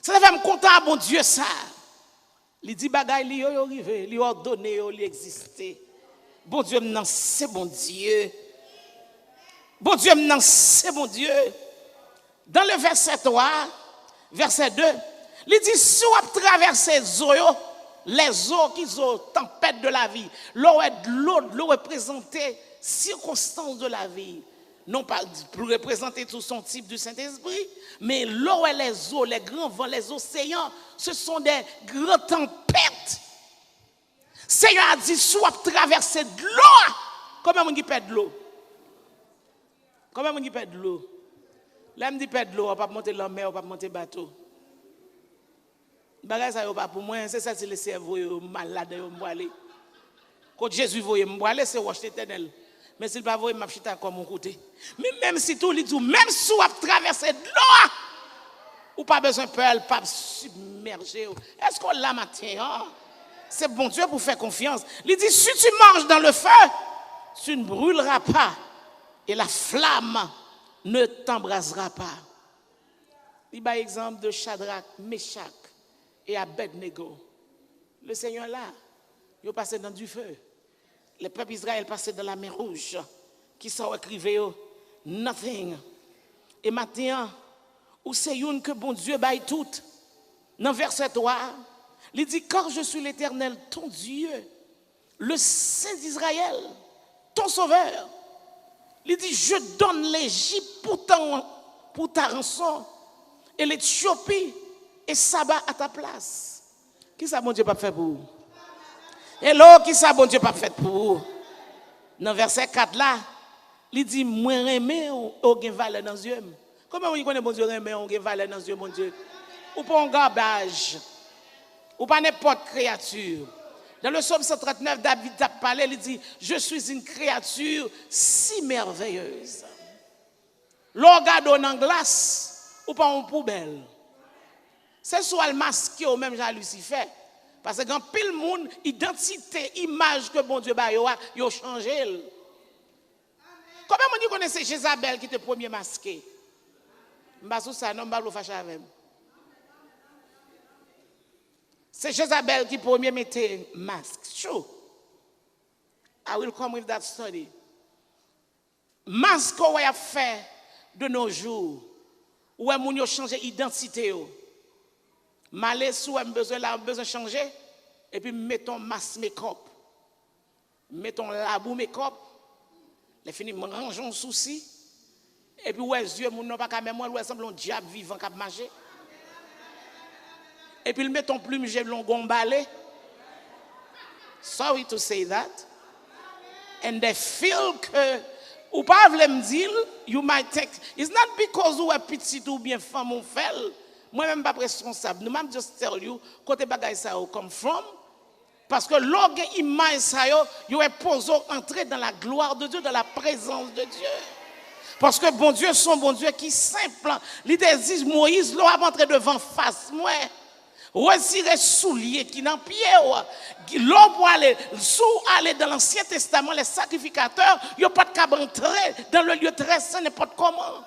Ça fait me content, bon Dieu, ça. Il dit bagaille, il est arrivé, il est ordonné, il existe. Bon Dieu, non, c'est bon Dieu. Bon Dieu, non, c'est bon Dieu. Dans le verset 3, verset 2, il dit, si on traverse les eaux qui sont tempête de la vie, l'eau représentait circonstances de la vie. Non pas pour représenter tout son type du Saint-Esprit, mais l'eau et les eaux, les grands vents, les océans, ce sont des grandes tempêtes. Seigneur a dit, soit traverser de l'eau. Comment on dit perd de l'eau? Comment on dit perd de l'eau? Là, on dit perd de l'eau, on ne peut pas monter la mer, on ne peut pas monter le bateau. Bagay ça pas pour moi, c'est ça c'est le cerveau malade me aller. Quand Jésus voyait me aller, c'est roche éternel. Mais s'il pas voyait m'a chita comme mon côté. Mais même si tout lui dit même si on traverser de l'eau, ou pas besoin peur, pas submerger. Est-ce qu'on l'a matin hein? C'est bon Dieu pour faire confiance. Il dit si tu marches dans le feu, tu ne brûleras pas et la flamme ne t'embrasera pas. Il y a exemple de Shadrach, Meshach et Abednego. Le Seigneur là, il est passé dans du feu. Le peuple Israël passé dans la mer Rouge. Qui sont écrivés nothing. Et maintenant, où c'est une que bon Dieu baille tout. Dans verset 3, il dit car je suis l'Éternel, ton Dieu, le Saint d'Israël, ton Sauveur. Il dit je donne l'Égypte pour ta rançon et l'Éthiopie et Saba à ta place. Qui ça bon Dieu pas fait pour vous? Hello, qui ça bon Dieu pas fait pour vous? Dans verset 4 là, il dit moi aimer au gain valeur dans Dieu Comment on connaît bon Dieu, mais on a valeur dans Dieu, mon Dieu? Ou pas un garbage, ou pas n'importe créature. Dans le psaume 139, David a parlé, il dit, je suis une créature si merveilleuse. L'orgade en glace, ou pas en poubelle. C'est soit le masqué ou même Jean Lucifer. Parce que quand pile monde, identité, image que bon Dieu a, il a changé. Comment on dit connaissez Jézabel qui était premier masqué? Je ça, non, je ne fâche avec. C'est Jézabel qui premier mettait masque. Sure. I will come with that study. Masque qu'on a fait de nos jours, où on a changé d'identité. Malé sous besoin de changer, et puis mettons masque make-up. Mettons labou make-up. Les finis, rangeons souci. Et puis, ouais, Dieu, mon nom pas qu'à même moi, ouais, semble un diable vivant qui a marché. Et puis, mettons plume, j'ai l'on gombalé. Sorry to say that. And they feel que, ou pas me dire, you might take, it's not because you are petit ou bien femme ou felle. Moi-même, pas responsable. Nous même just tell you, côté bagay ça come from. Parce que l'orgue immense ça yo est posé entrer dans la gloire de Dieu, dans la présence de Dieu. Parce que bon Dieu, son bon Dieu qui est simple. L'idée dit Moïse, l'on a entré devant face moi. Retirer souliers qui n'en pied. L'on pour aller sous aller dans l'Ancien Testament, les sacrificateurs, ils n'ont pas de cap entrer dans le lieu très saint n'importe comment.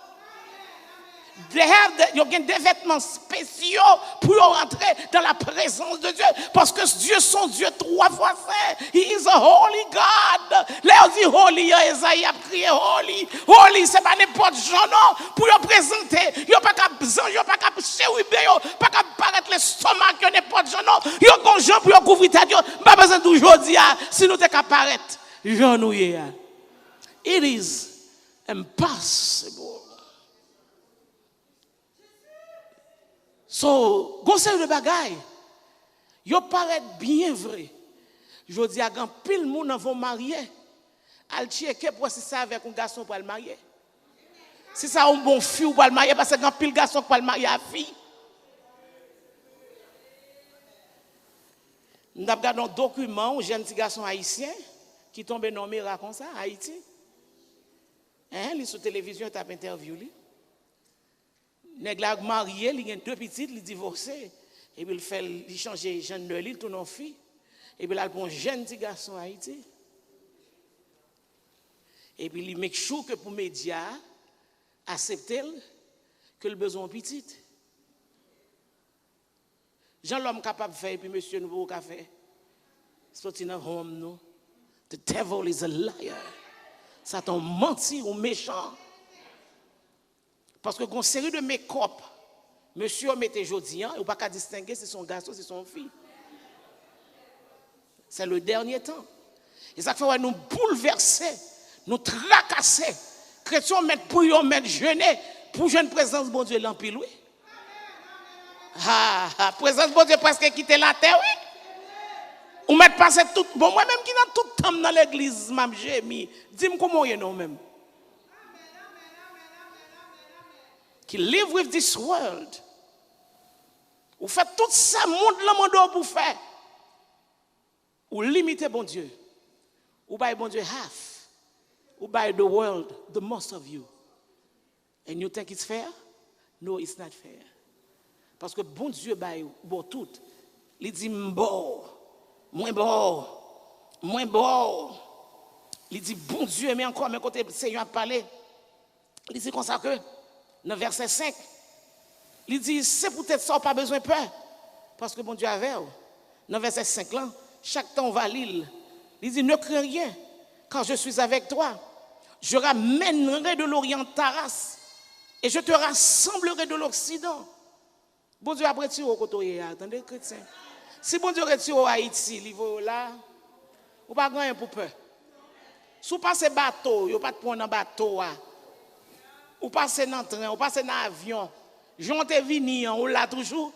Ils ont des vêtements spéciaux pour rentrer dans la présence de Dieu. Parce que Dieu, son Dieu, 3 fois saint. He is a holy God. Là, on dit holy, Esaïe a crié holy. Holy, ce n'est pas n'importe genre, non. Pour le présenter, il n'y a pas qu'à besoin, il n'y a pas qu'à chérubé, il n'y a pas qu'à paraître l'estomac, il n'y a n'importe genre, non. Il y a un gens pour couvrir ta Dieu. Pas besoin d'aujourd'hui, si nous t'es qu'à paraître. Jean nous y est. It is impossible. So, conseil de bagaille, yo paraît bien vrai. Je dis à grand pile moun vont marier, al checker pour si ça avec un garçon pour le marier. Si ça un bon fille pour le marier parce que grand pile garçon pour le marier à fille. Nous avons regardé un document un jeune petit garçon haïtien qui tombe nommé comme ça Haïti. Hein, il sur télévision t'a interviewé. Nèg la marié, il a 2 petites, il divorcé et puis il changer jeune de l'île tout en fille et puis là il prend un jeune petit garçon à Haïti. Et puis il make sure que pour médias accepter que le besoin petite. Jean l'homme capable de faire et puis monsieur nous pas faire. Sorti dans home nous. The devil is a liar. Satan menti ou méchant. Parce que une série de make-up, monsieur mettait jodi, ou pas qu'à distinguer si son garçon, si son fille. C'est le dernier temps. Et ça fait nous bouleverser, nous tracasser. Chrétiens mettent prier, mettent jeûner pour jeune présence bon Dieu l'empile, oui. Présence bon Dieu presque quitté la terre, oui. Ou mettre passer tout, bon moi-même qui dans tout temps dans l'église, m'a gémi. Dis-moi comment y est non même. Qui live with this world. Ou fait tout ça monde le monde pour faire. Ou limiter bon Dieu. Ou by bon Dieu half. Ou by the world the most of you. And you think it's fair? No, it's not fair. Parce que bon Dieu by bon tout. Il dit bon, moins bon, moins bon. Il dit bon Dieu mais encore mais côté Seigneur a parlé. Il dit comme ça que dans verset 5, il dit, c'est peut-être ça, pas besoin de peur. Parce que bon Dieu avait. Dans verset 5, là, chaque temps on va l'île. Il dit, ne crains rien, car je suis avec toi. Je ramènerai de l'Orient ta race, et je te rassemblerai de l'Occident. Bon Dieu a retiré au côté, attendez, chrétien. Si bon Dieu retire au Haïti, il va là, ou pas rien pour peur. Si vous passez bateau, vous pas de prendre un bateau. Ou passer dans le train, ou passer dans l'avion, j'en te vini, ou là toujours.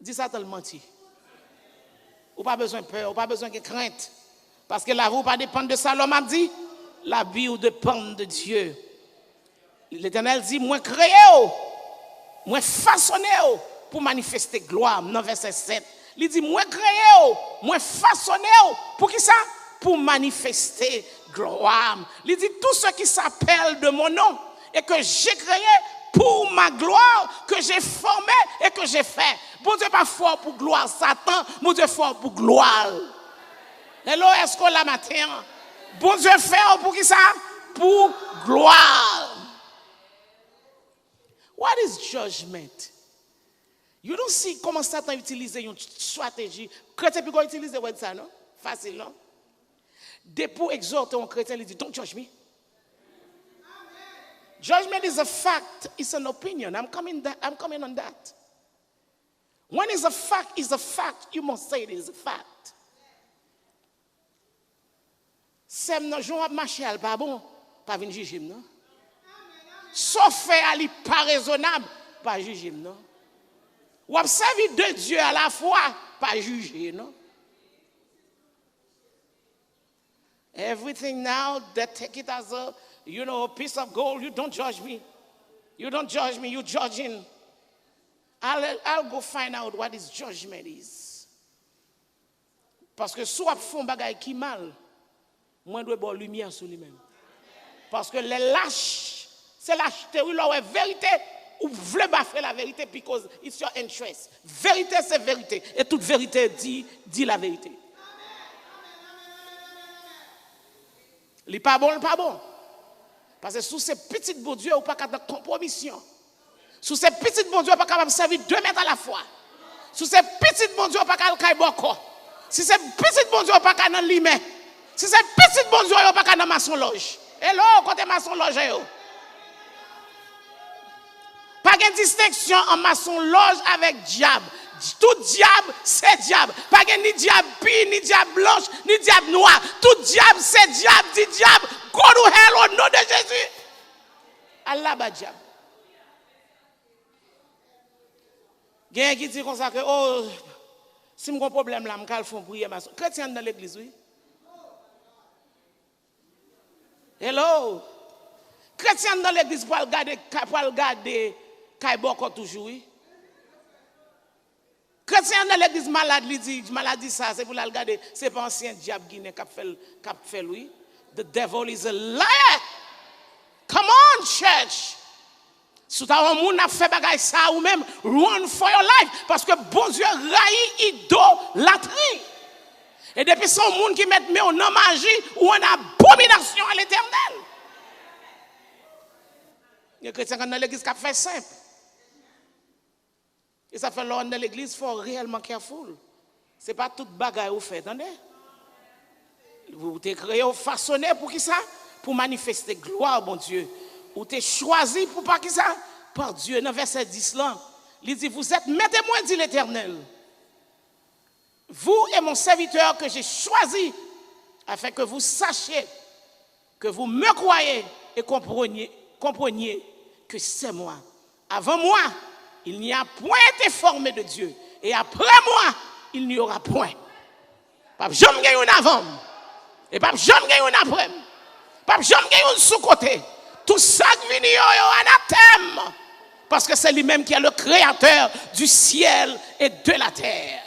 Dis ça tellement menti. Ou pas besoin de peur, ou pas besoin de crainte. Parce que la vie pas dépend de ça, l'homme a dit. La vie dépend de Dieu. L'Éternel dit, moi créé, moi façonné pour manifester gloire. Dans verset 7, il dit, moi créé, moi façonné pour qui ça? Pour manifester gloire. Il dit, tout ce qui s'appelle de mon nom et que j'ai créé pour ma gloire, que j'ai formé et que j'ai fait. Bon Dieu pas fort pour gloire, Satan, bon Dieu fort pour gloire. Hello, est-ce qu'on l'a matin? Bon Dieu fait pour qui ça? Pour gloire. What is judgment? You don't see comment Satan utilise une stratégie. Chrétien peut utiliser ça, non? Facile, non? Dès pour exhorter un chrétien, il dit, don't judge me. Judgment is a fact, it's an opinion. I'm coming on that. When it's a fact, you must say it is a fact. C'est non, je vais marcher à pas bon, pas venir juger, non? Sauf fait à lui pas raisonnable, pas juger, non? Ou observer de Dieu à la fois, pas juger, non? Everything now, that take it as a, a piece of gold. You don't judge me. You don't judge me. You judging. I'll go find out what this judgment is. Parce que si on fait un bagage qui mal, moi je dois avoir lumière sur lui-même. Parce que les lâches, c'est lâcheté, oui, la vérité, ou voulez baffer la vérité because it's your interest. Vérité, c'est vérité. Et toute vérité dit la vérité. Il pas bon, pas bon. Parce que sous ces petites bon Dieu, ou pas capable de compromission. Sous ces petites bon Dieu, pas capable de servir 2 mètres à la fois. Sous ces petites bon Dieu, pas capable de boko. Si ces petites bon Dieu, pas capable de limé. Si ces petites bon Dieu, pas capable de maçon loge. Hello, côté maçon loge yo. Pas de distinction en maçon loge avec diable. Tout diable, c'est diable. Pas ni diable pire, ni diable blanche, ni diable noir. Tout diable, c'est diable. Dit diable, go to hell au nom de Jésus. Allah ba diable. Quelqu'un qui dit comme ça que, oh, si j'ai un problème là, je vais faire prier maçon. Chrétien dans l'église, oui. Hello. Chrétien dans l'église pour regarder Kaiboko toujours, oui. Chrétien dans l'église malade, il dit, maladie ça, c'est pour la regarder, c'est pas ancien diable guinéen qui fait lui. The devil is a liar. Come on, church. Si tu as un monde qui fait bagay ça ou même, run for your life. Parce que bon Dieu raï idolâtrie. Et depuis son monde qui met en magie ou en abomination à l'éternel. Les chrétiens dans l'église qui fait simple. Et ça fait l'ordre dans l'église, il faut réellement careful. Ce n'est pas toute bagaille vous faites, attendez. Vous êtes créé, façonné pour qui ça? Pour manifester gloire, bon Dieu. Vous êtes choisi pour pas qui ça? Par Dieu. Dans verset 10 là, il dit, vous êtes mes témoins, dit l'Éternel. Vous et mon serviteur que j'ai choisi, afin que vous sachiez, que vous me croyez et compreniez que c'est moi. Avant moi, il n'y a point été formé de Dieu. Et après moi, il n'y aura point. Pas jamais gagné un avant. Et pas jamais gagné un après. Pas jamais gagné un sous-côté. Tout ça qui vient en anathème. Parce que c'est lui-même qui est le créateur du ciel et de la terre.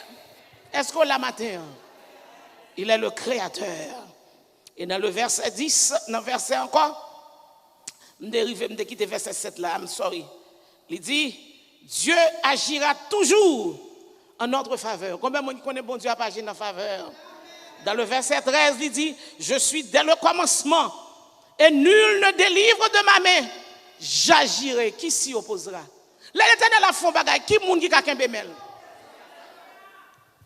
Est-ce qu'on l'a matin? Il est le créateur. Et dans le verset 10, dans le verset encore, je vais quitter verset 7 là, I'm sorry. Il dit, Dieu agira toujours en notre faveur. Combien de monde connaît bon Dieu a pas agi en faveur? Dans le verset 13, il dit, je suis dès le commencement et nul ne délivre de ma main. J'agirai. Qui s'y opposera? L'Éternel a fait un bagage. Qui moun qui a qu'un bémel?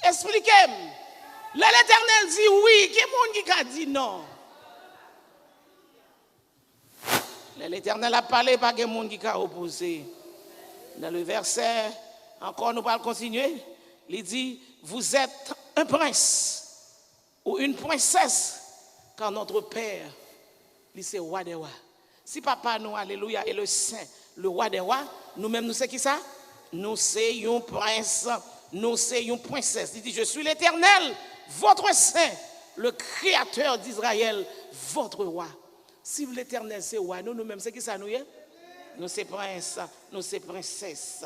Expliquez-moi. L'Éternel dit oui. Qui moun qui a dit non? L'Éternel a parlé, pas de monde qui a opposé. Dans le verset, encore nous allons continuer. Il dit, vous êtes un prince ou une princesse, car notre Père, il c'est roi des rois. Si papa nous, alléluia, est le saint, le roi des rois, nous-mêmes, nous c'est qui ça? Nous c'est un prince, nous c'est une princesse. Il dit, je suis l'Éternel, votre saint, le créateur d'Israël, votre roi. Si l'Éternel c'est roi, nous-mêmes, c'est qui ça nous est? nous sommes princes, nous sommes princesses.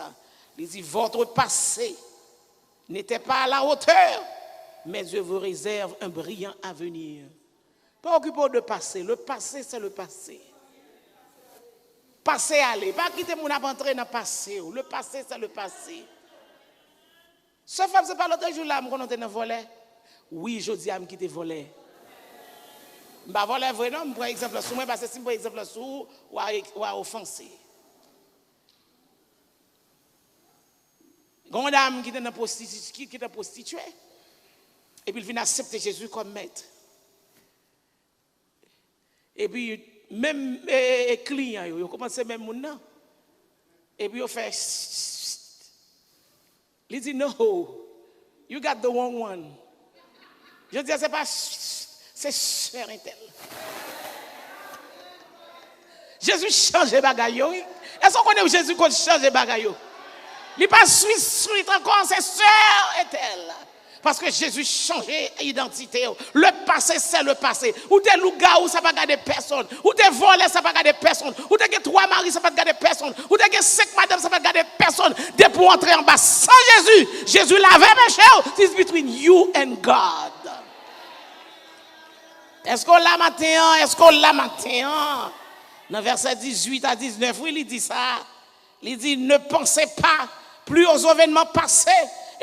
Il dit, votre passé n'était pas à la hauteur, mais Dieu vous réserve un brillant avenir. Pas occupé de passé. Le passé, c'est le passé. Passé, allez. Pas quitter mon aventure dans le passé. Le passé, c'est le passé. Ce femme, c'est pas l'autre jour là, qu'on était dans le volet. Oui, je dis à me quitter volet. Je ne voler vrai, non, je prends exemple sur moi, parce que si je prends exemple sur ou à offenser. Une dame qui était prostituée, et puis il vient accepter Jésus comme maître. Et puis, même les clients, ils commencent même mon nom. Et puis, ils font, il dit, no, you got the wrong one. Je dis, c'est pas, c'est sœur intel. Jésus change les bagailles. Est-ce qu'on connaît Jésus qui change les bagailles? Il n'est pas suisse encore, c'est sœur intel. Parce que Jésus changeait l'identité. Le passé, c'est le passé. Ou t'es loup-garou, ça ne va pas garder personne. Ou t'es volé, ça ne va pas garder personne. Ou t'es 3 maris, ça ne va pas garder personne. Ou t'es 5 madames, ça ne va pas garder personne. Dès pour entrer en bas sans Jésus, Jésus l'avait péché. It's between you and God. Est-ce qu'on l'a matin? Est-ce qu'on l'a matin? Dans verset 18 à 19, oui, il dit ça. Il dit, ne pensez pas plus aux événements passés.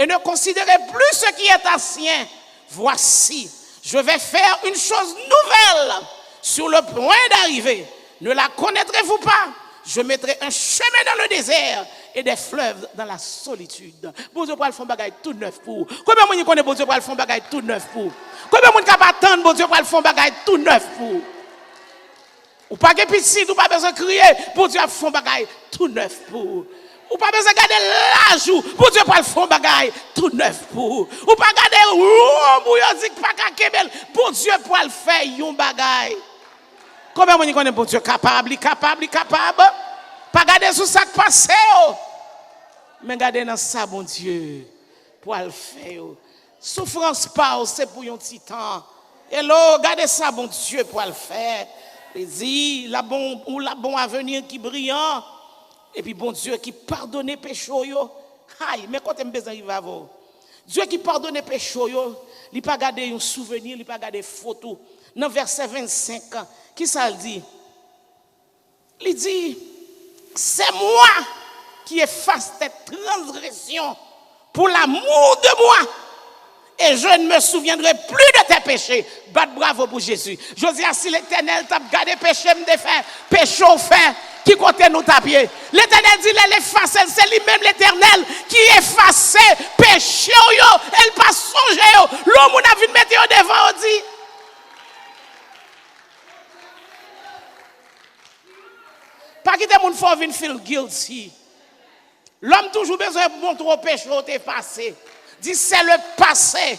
Et ne considérez plus ce qui est ancien. Voici, je vais faire une chose nouvelle sur le point d'arriver. Ne la connaîtrez-vous pas? Je mettrai un chemin dans le désert et des fleuves dans la solitude. Bon Dieu pour le faire bagaille tout neuf pour. Combien de monde connaît bon Dieu pour le faire bagaille tout neuf pour? Combien de monde capable attendre bon Dieu pour le faire bagaille tout neuf pour? Ou pas que petit, ou pas besoin de crier, bon Dieu pour le faire bagaille tout neuf pour. Ou pas besoin de garder l'argent pour Dieu pour le faire bagaille tout neuf pour. Ou pas garder bouillon pas kakebel pour Dieu pour le faire yon bagaille. Combien de monde connaît bon Dieu capable. Pas garder sous ça qui passe. Mais garder dans ça bon Dieu pour le faire. Souffrance pas c'est pour un petit temps. Hello, gardez ça bon Dieu pour le faire. Plaisir, la bon avenir qui brillant. Et puis bon Dieu qui pardonne péché yo. Aïe, mais quand on besoin arriver avant. Dieu qui pardonne péché yo, il pas garder un souvenir, il pas garder photo. Dans verset 25, qui ça dit? Il dit, c'est moi qui efface tes transgressions pour l'amour de moi. Et je ne me souviendrai plus de tes péchés. Bat bravo pour Jésus. Josia, si l'Éternel t'a gardé péché, me défait, péché au fait, qui compte nous tapier. L'Éternel dit, l'efface, c'est lui-même l'Éternel qui efface péché, elle pas songer. L'homme on a vu mettre devant, on dit. Pas quitter mon faut venir feel guilty. L'homme toujours besoin de montrer au péché au passé. Dit c'est le passé.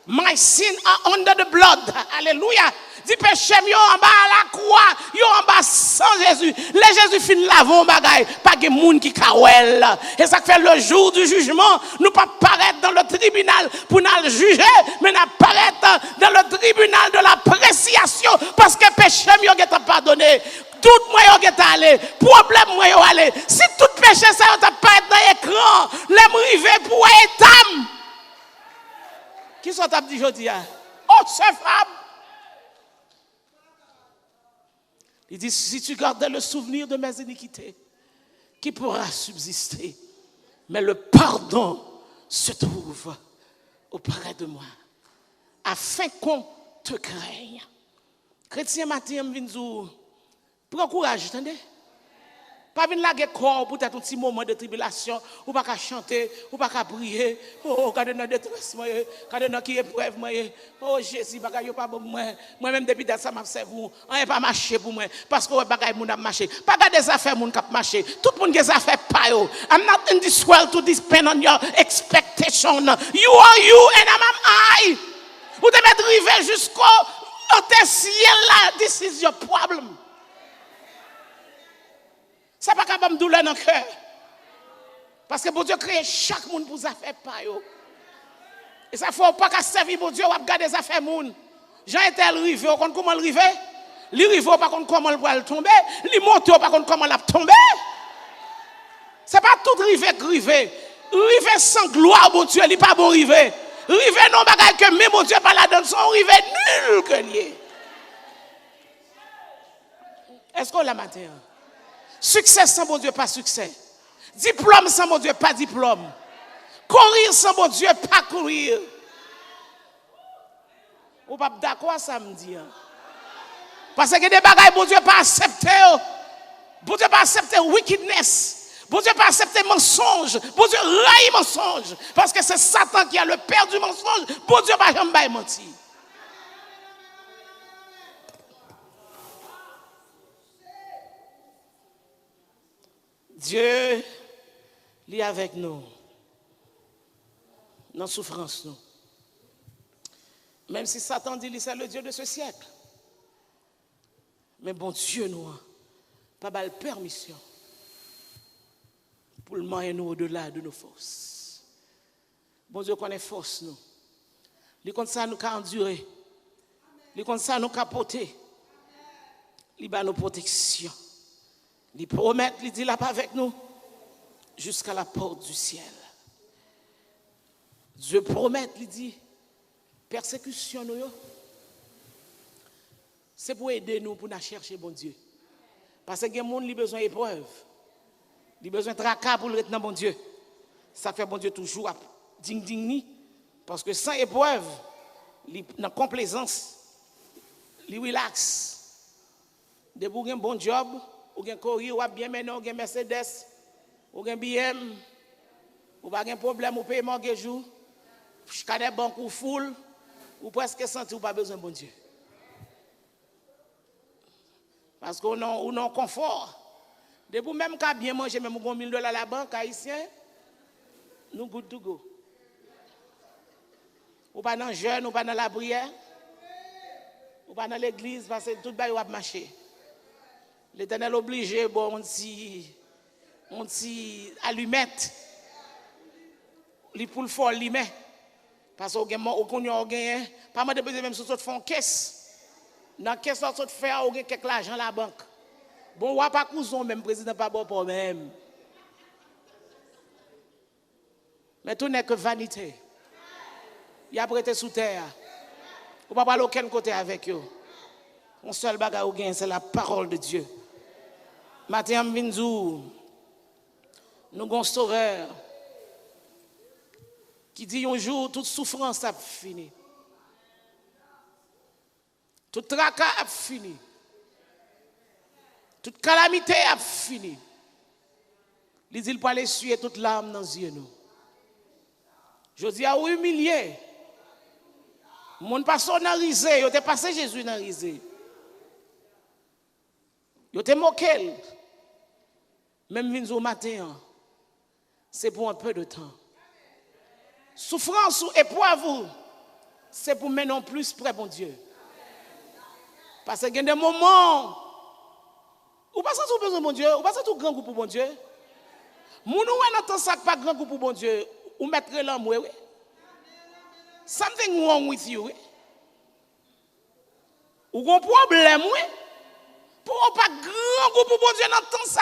My sin are under the blood. Alléluia. Dit péché yo en bas à la croix, yo en bas sans Jésus. Les Jésus fin lavon bagay, pas de monde qui kawel. Et ça fait le jour du jugement, nous pas paraître dans le tribunal pour nous juger, mais nous paraître dans le tribunal de l'appréciation parce que péché yo est pardonné. Tout moi yo est allé, problème moi yo allé. Si tout péché ça yo t'a pas dans l'écran, les river pour étam. Qui sont t'a dit jodi a? Oh, c'est femme. Il dit, si tu gardes le souvenir de mes iniquités, qui pourra subsister? Mais le pardon se trouve auprès de moi, afin qu'on te craigne. Chrétien matin, je viens dire, prends courage, attendez. Pas venir laguer corps pour un petit moment de tribulation, ou pas qu'à chanter, ou pas qu'à prier. Oh, quand on a détresse, quand on a qui épreuve, oh Jésus, bagaille pas bon moi. Moi-même depuis ça m'a servi, on n'est pas marché pour moi parce que bagaille moun a marché. Pas des affaires moun k'ap marché. Tout le monde des affaires pas yo. I'm not in this world to depend on your expectation. You are you and I'm I. Vous devez arriver jusqu'au ciel là. This is your problem. Ça pas capable de douleur dans le cœur. Parce que bon Dieu crée chaque monde pour affaire pas yo. Et ça faut pas qu'à servir bon Dieu ou garder des affaires monde. Jean était arrivé, on compte comment arriver. Li rive pas contre comment il va tomber, li monte pas contre comment il va tomber. C'est pas tout rive. Rive sans gloire, bon Dieu, il pas bon rive. Rive non bagay que même mon Dieu pas la donne, son rive nul que lié. Est-ce qu'on l'a matin? Succès sans bon Dieu, pas succès. Diplôme sans bon Dieu, pas diplôme. Courir sans bon Dieu, pas courir. Ou pas d'accord samedi. Parce que des bagailles, bon Dieu pas accepté. Bon Dieu pas accepté wickedness. Bon Dieu pas accepté mensonge. Bon Dieu raille mensonge. Parce que c'est Satan qui a le père du mensonge. Bon Dieu pas jamais menti. Dieu est avec nous. Dans la souffrance, nous. Même si Satan dit que c'est le Dieu de ce siècle. Mais bon Dieu, nous, pas de permission pour le moyen nous au-delà de nos forces. Bon Dieu connaît force, nous. Il compte ça nous endurer. Il compte ça nous capoter. Il bat nos protections. Il promet, il dit là pas avec nous jusqu'à la porte du ciel. Dieu promet, il dit, persécution nous, c'est pour aider nous pour nous chercher bon Dieu. Parce que les gens ont besoin d'épreuves. Ils ont besoin de tracas pour le retenir bon Dieu. Ça fait bon Dieu toujours ding. Parce que sans épreuve, dans complaisance, il relax. De vous un bon job, ou un courrier, ou bien maintenant, ou un Mercedes, ou un BM, ou pas un problème, ou payer mortgage, ou des banques ou full, ou presque senti ou pas besoin de bon Dieu. Parce qu'on a un confort. De vous même qu'à bien manger, même $1,000 à la banque, haïtien, nous good to go. Ou pas dans le jeûne, ou pas dans la prière, ou pas dans l'église, parce que tout le monde va marcher. L'Éternel obligé, bon, on dit allumette, li pour le fort limé, parce qu'on a gagné, pas mal de besoin même sur font caisse. Dans la caisse, on fait quelques l'argent à la banque. Bon, on va pas cousin, même président, pas bon pour même. Mais tout n'est que vanité. Il a prêté sous terre. On ne va pas aller aucun côté avec eux. Mon seul bagage au gain, c'est la parole de Dieu. Matin, nous avons un sauveur qui dit un jour, toute souffrance a fini. Tout tracas a fini. Toute calamité a fini. Il dit pour aller essuyer toute larme dans les yeux. Je dis à humilier. Mon pasteur dans risé, il était passé Jésus dans risé. Il était moqué. Même vins au matin, c'est pour un peu de temps. Souffrance ou épreuve, c'est pour maintenant plus près bon Dieu. Parce qu'il y a des moments où pas ça tout besoin de bon Dieu, ou pas ça tout grand goût pour bon Dieu. Moun ou n'entend ça pas grand goût pour bon Dieu, ou mettre l'homme oui. Something wrong with you. Oui? Ou un problème oui. Pour pas grand goût pour bon Dieu n'entend ça.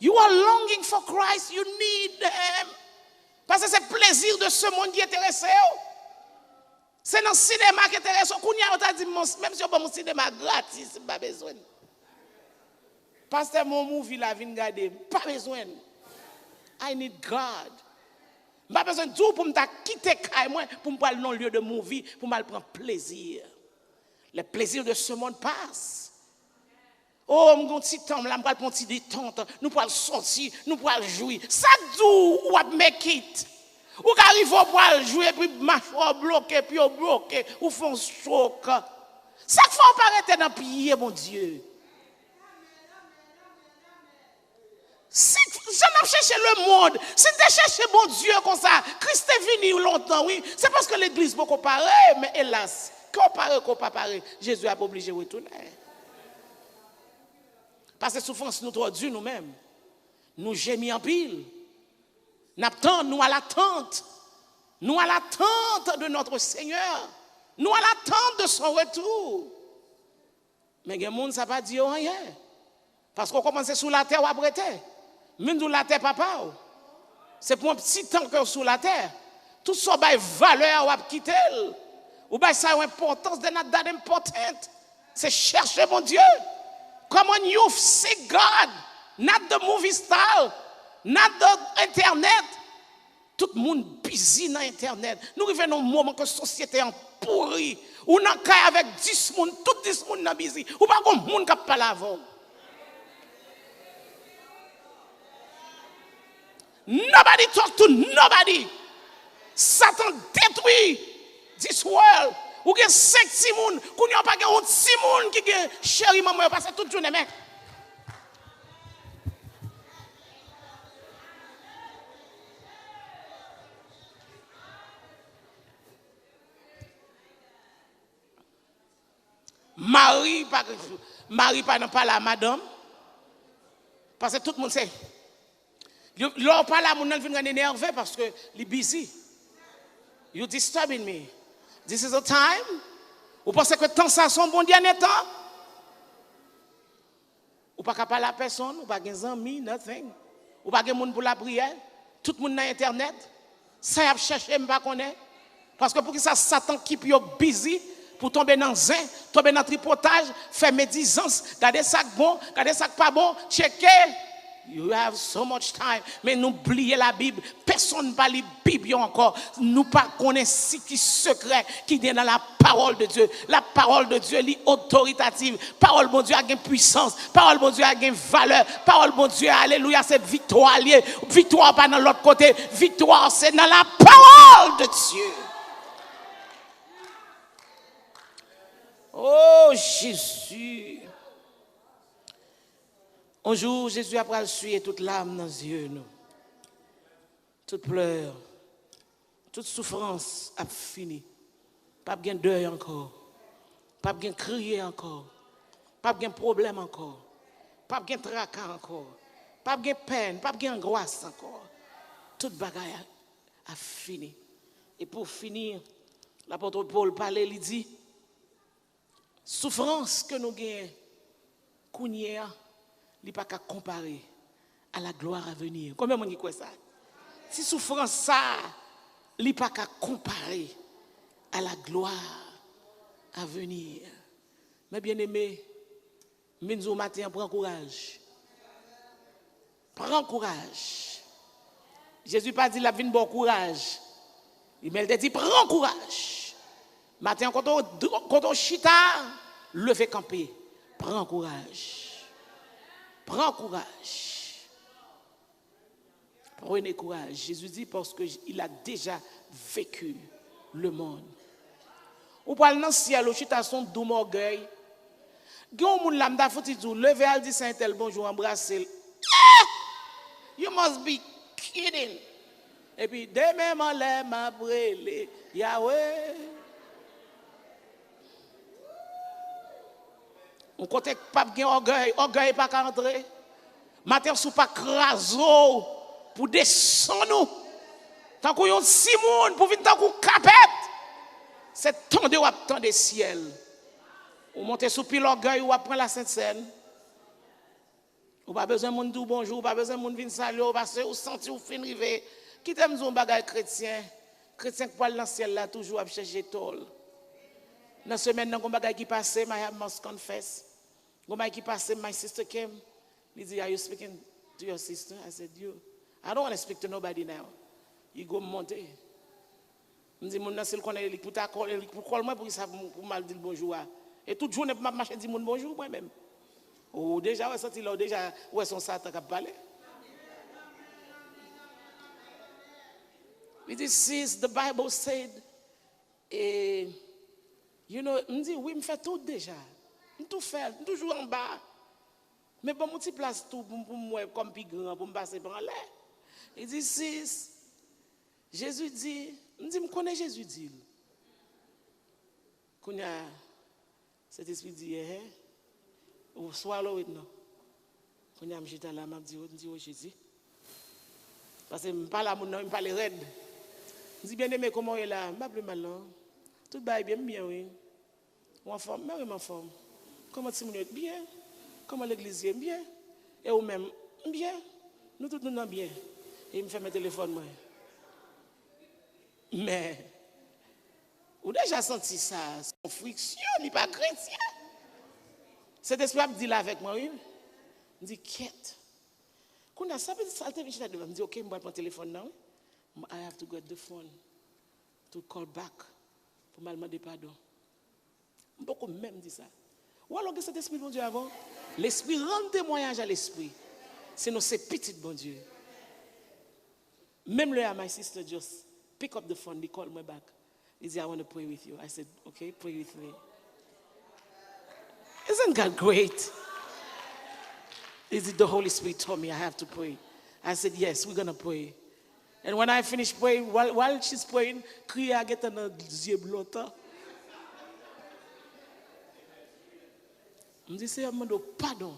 You are longing for Christ, you need him. Parce que c'est le plaisir de ce monde qui intéresse. C'est dans le cinéma qui intéresse. On t'a dit, même si on a un cinéma gratis, pas besoin. Pasteur, mon movie, la vie garder, pas besoin. I need God. Pas besoin de tout pour me quitter moi pour me aller dans le lieu de movie, pour me prendre plaisir. Le plaisir de ce monde passe. Oh, mon petit temps, là, mon petit détente, nous pourrons sortir, nous pourrons jouer. Chaque jour, on va make it. Ou arrive pour jouer, puis marche bloqué, puis bloqué, ou font choc. Chaque fois, on paraît dans le pied, mon Dieu. Si j'en ai cherché le monde, si tu cherché mon Dieu comme ça, Christ est venu longtemps, oui, c'est parce que l'église peut comparer, mais hélas, qu'on pas pareil, Jésus a pas obligé de retourner. Parce que souffrance nous tordu nous-mêmes. Nous gémis en pile. Nous à l'attente. Nous à l'attente de notre Seigneur. Nous à l'attente de son retour. Mais il y a des gens ça pas dit rien. Parce qu'on commence sous la terre ou après terre. Même sous la terre, papa. C'est pour un petit temps que sous la terre. Tout ça a valeur ou à quitter. Ou bien ça a une importance de not that important. C'est chercher mon Dieu. Comment you see God? Not the movie star. Not the internet. Tout le monde busy dans internet. Nous arrivons à un moment que la société est pourrie. Ou dans cas avec 10 personnes, tout 10 personnes sont busy. Ou pas comme monde qui parle avant. Nobody talk to nobody. Satan détruit this world. Ou gen 5 personnes, qu'on y a pas gen 6 personnes qui gen chéri maman passe toute journée mec. Marie pas non pas la madame parce que tout le monde sait. L'on pas là mon vient énervé parce que il busy. You disturbing me. This is a time. Vous pensez que temps ça son bon dernier temps? Ou pas parler à personne, ou pas des amis, nothing. Ou pas de monde pour la prière. Tout le monde dans internet. Ça y a cherché me pas connaître. Parce que pour que ça Satan keep you busy pour tomber dans zin, tomber dans tripotage, faire médisance, garder ça bon, garder ça pas bon, checker. You have so much time. Mais n'oubliez la Bible. Personne ne parle de la Bible encore. Nous ne connaissons pas ce secret qui est dans la parole de Dieu. La parole de Dieu est autoritative. Parole de Dieu a une puissance. Parole de Dieu a une valeur. Parole de Dieu, alléluia, c'est victoire. Victoire pas dans l'autre côté. Victoire, c'est dans la parole de Dieu. Oh Jésus. Un jour, Jésus a pris suer toute larme dans les yeux, nous. Toute pleurs, toute souffrance a fini. Pas de deuil encore. Pas de crier encore. Pas de problème encore. Pas de tracas encore. Pas de peine, pas d'angoisse encore. Toute bagaille a fini. Et pour finir, l'apôtre Paul parlait, il dit, souffrance que nous gagnons, Kounia, il n'y a pas qu'à comparer à la gloire à venir. Combien de gens croient ça? Si souffrance ça, il n'y a pas qu'à comparer à la gloire à venir. Mais bien aimé, Minzo matin, prends courage. Prends courage. Jésus pas dit la vie bon courage. Il m'a dit prends courage. Matin quand on chita, levez camper. Prends courage. Prends courage. Prenez courage. Jésus dit parce qu'il a déjà vécu le monde. Ou parle dans le ciel, au chita son doux orgueil. Gon moun lambda faut dire lever al dit saint tel bonjour embrasser. You must be kidding. Et puis demain m'enlève m'a brûlé Yahweh. On côté pas gen orgueil pas qu'à entrer. Matin sou pas craso pour descendre nous. Tant qu'on yon Simon pour venir tant qu'on capette. C'est temps de wap temps des ciel. Ou monter sous pile orgueil ou prendre la Sainte Seine. Ou pas besoin monde dire bonjour, ou pas besoin monde venir saluer, parce que ou senti ou fin rivé. Qui t'aime zon bagay chrétien. Chrétien qui parle dans le ciel là toujours à chercher tol. Dans semaine nan gon bagay qui passe, I must confess. Gon bagay qui passe, my sister came. He said, are you speaking to your sister? I said, I don't want to speak to nobody now. You go monter. Je dis, mon s'il connaît, il pour coller moi pour ça pour mal dire bonjour. Et toute journée pour marcher dire mon bonjour moi même. Oh déjà ouais senti là déjà ouais son satan qui parler. It says the Bible said you know, me dit oui me fait tout déjà. Me tout faire, toujours en bas. Mais bon petit place tout pour moi comme plus grand pour me passer par là. Il dit si Jésus dit, me connais Jésus dit. Qu'on a cet esprit dit ou swallow it non. Qu'on a m'jita là m'a dit Jésus. Parce que me parle à mon nom, me parle raide. Me dit bien aimé comment est là, m'a plus mal non. Tout bail bien oui. Ou en forme, mais en forme. Comment si est bien? Comment l'église est bien? Et ou même bien? Nous tous nous sommes bien. Et il me fait mon téléphone moi. Mais ou déjà senti ça, son friction, il n'est pas chrétien. Cet esprit me dit là avec moi, oui. Il dit quête. Quand on a ça, il me dit ok, je vais prendre mon téléphone now. I have to get the phone to call back pour me demander pardon. Beaucoup même dit ça. Ou alors que cet esprit bon Dieu avant, l'esprit rend témoignage à l'esprit. Sinon c'est petit bon Dieu. Même là, my sister just pick up the phone, they call me back. He said, I want to pray with you. I said, okay, pray with me. Isn't God great? Is it the Holy Spirit told me I have to pray? I said, yes, we're going to pray. And when I finished praying, while she's praying, Kriya get an yeux blota. I said, pardon.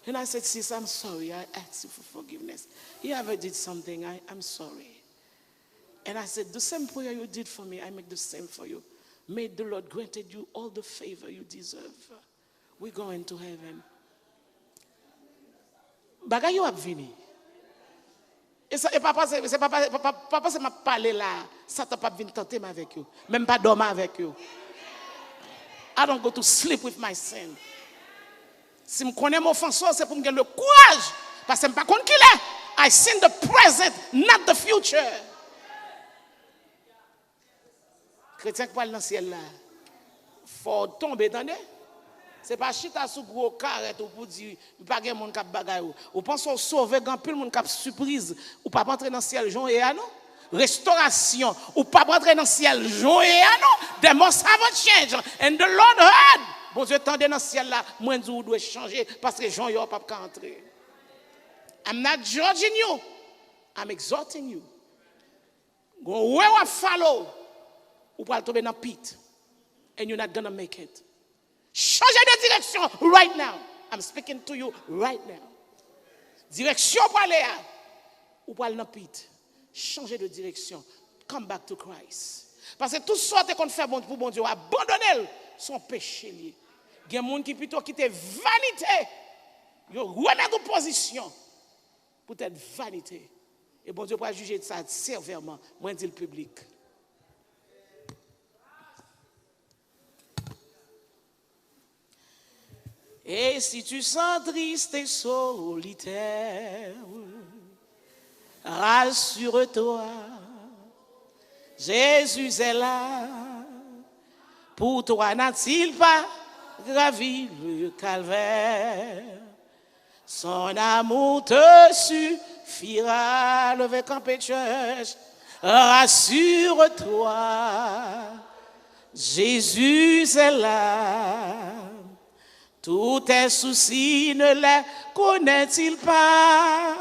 And I said, sis, I'm sorry. I asked you for forgiveness. You ever did something, I'm sorry. And I said, the same prayer you did for me, I make the same for you. May the Lord granted you all the favor you deserve. We're going to heaven. Bagay yo ap vini. Et papa c'est m'a parlé là, ça t'a pas vinn tenter avec yo, même pas dormir avec yo. I don't go to sleep with my sin. Si me connais mon offenseur, c'est pour me gagner le courage parce que me pas connait qui est. I sin the present, not the future. Chrétien qui parle dans le ciel là, faut tomber dans des. C'est pas chita sous gros carré pour dire pas gen monde k'ap bagay ou pense au sauver grand pile monde k'ap surprise ou pas rentrer dans le ciel Jean et non restauration ou pas rentrer dans le ciel Jean et non the must have a change and the Lord heard bon Dieu tendez dans le ciel là moi dit ou doit changer parce que Jean yo pas entrer. I'm not judging you, I'm exhorting you. Go where I follow ou pas tomber dans pit and you're not going to make it. Changez de direction right now. I'm speaking to you right now. Direction pour aller ou pour aller dans pit. Changez de direction. Come back to Christ. Parce que tout ce qu'on fait pour bon Dieu, abandonner son péché lié. Il y a des gens qui plutôt quitte vanité. Ils remettent en position pour être vanité. Et bon Dieu va juger de ça sévèrement. Moi, je dis le public. Et si tu sens triste et solitaire, rassure-toi, Jésus est là. Pour toi n'a-t-il pas gravi le calvaire? Son amour te suffira. Levez campé church. Rassure-toi, Jésus est là. Tous tes soucis ne les connaît-il pas?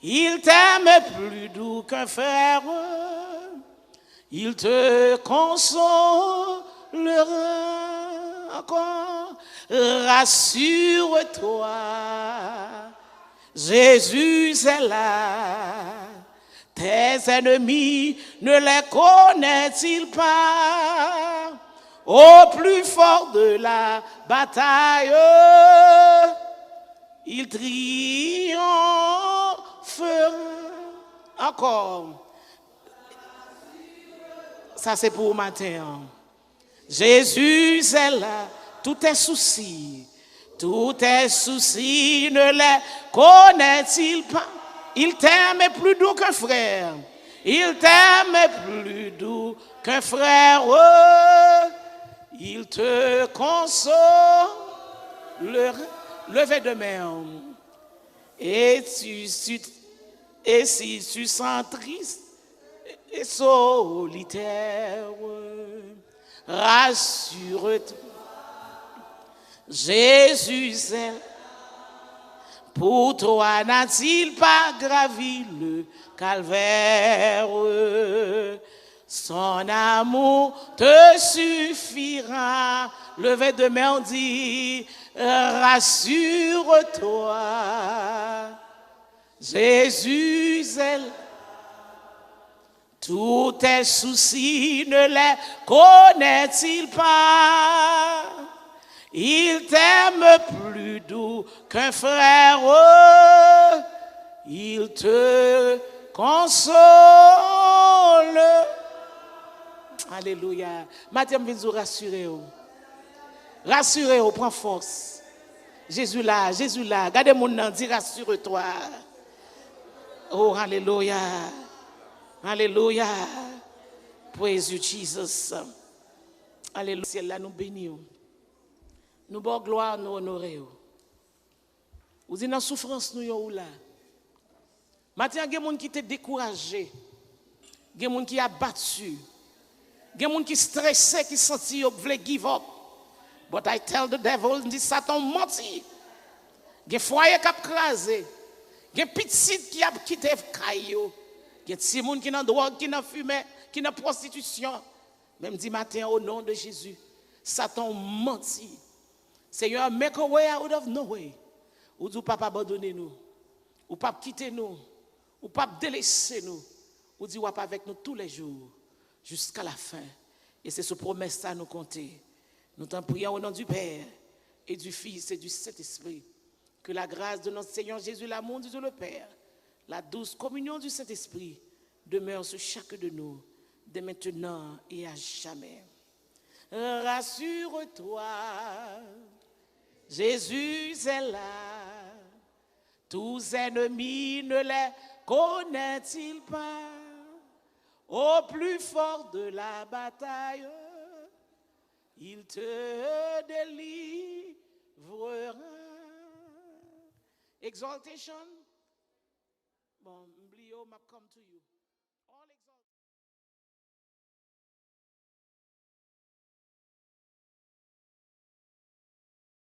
Il t'aime plus doux qu'un frère. Il te consolera encore. Rassure-toi, Jésus est là. Tes ennemis ne les connaît-il pas? Au plus fort de la bataille, il triomphera encore. Ça c'est pour matin. Jésus est là. Tous tes soucis ne les connaît-il pas? Il t'aime plus doux qu'un frère. Il t'aime plus doux qu'un frère. Oh, il te console. Levez de main. Et si tu sens triste et solitaire, rassure-toi. Jésus est. Pour toi n'a-t-il pas gravi le calvaire? Son amour te suffira. Levez de main, on dit, rassure-toi. Jésus est là. Tous tes soucis ne les connaît-il pas? Il t'aime plus doux qu'un frère. Il te console. Alléluia. Matin, je vais vous rassurer. Rassurez-vous, prends force. Jésus là. Gardez mon nom, dis rassure-toi. Oh, alléluia. Alléluia. Praise you, Jesus. Alléluia. Ciel là, nous bénissons. Nous bon gloire, nous honorons. Vous êtes dans la souffrance, nous sommes là. Maintenant, il y a des gens qui sont découragés. Il y a des gens qui sont abattus. Il y a des gens qui sont stressés, qui sentent qu'ils veulent give up. But I tell the devil, dit Satan menti. Il y a des foyers qui ont crasé. Il y a des petits qui ont quitté le caillou. Il y a des gens qui ont drogue, qui ont fumé, qui ont prostitution. Même dit matin, au nom de Jésus, Satan menti. Seigneur, make a way out of no way. Ou dit, pas abandonner nous. Ou pas quitter nous. Ou pas délaisser nous. Ou dit, ou pas avec nous tous les jours. Jusqu'à la fin. Et c'est ce promesse à nous compter. Nous t'en prions au nom du Père et du Fils et du Saint-Esprit. Que la grâce de notre Seigneur Jésus, l'amour de Dieu le Père, la douce communion du Saint-Esprit demeure sur chacun de nous, dès maintenant et à jamais. Rassure-toi, Jésus est là. Tous ennemis ne les connaît-il pas? Au plus fort de la bataille, il te délivrera. Exaltation. Bon, Mblio, m'a come to you.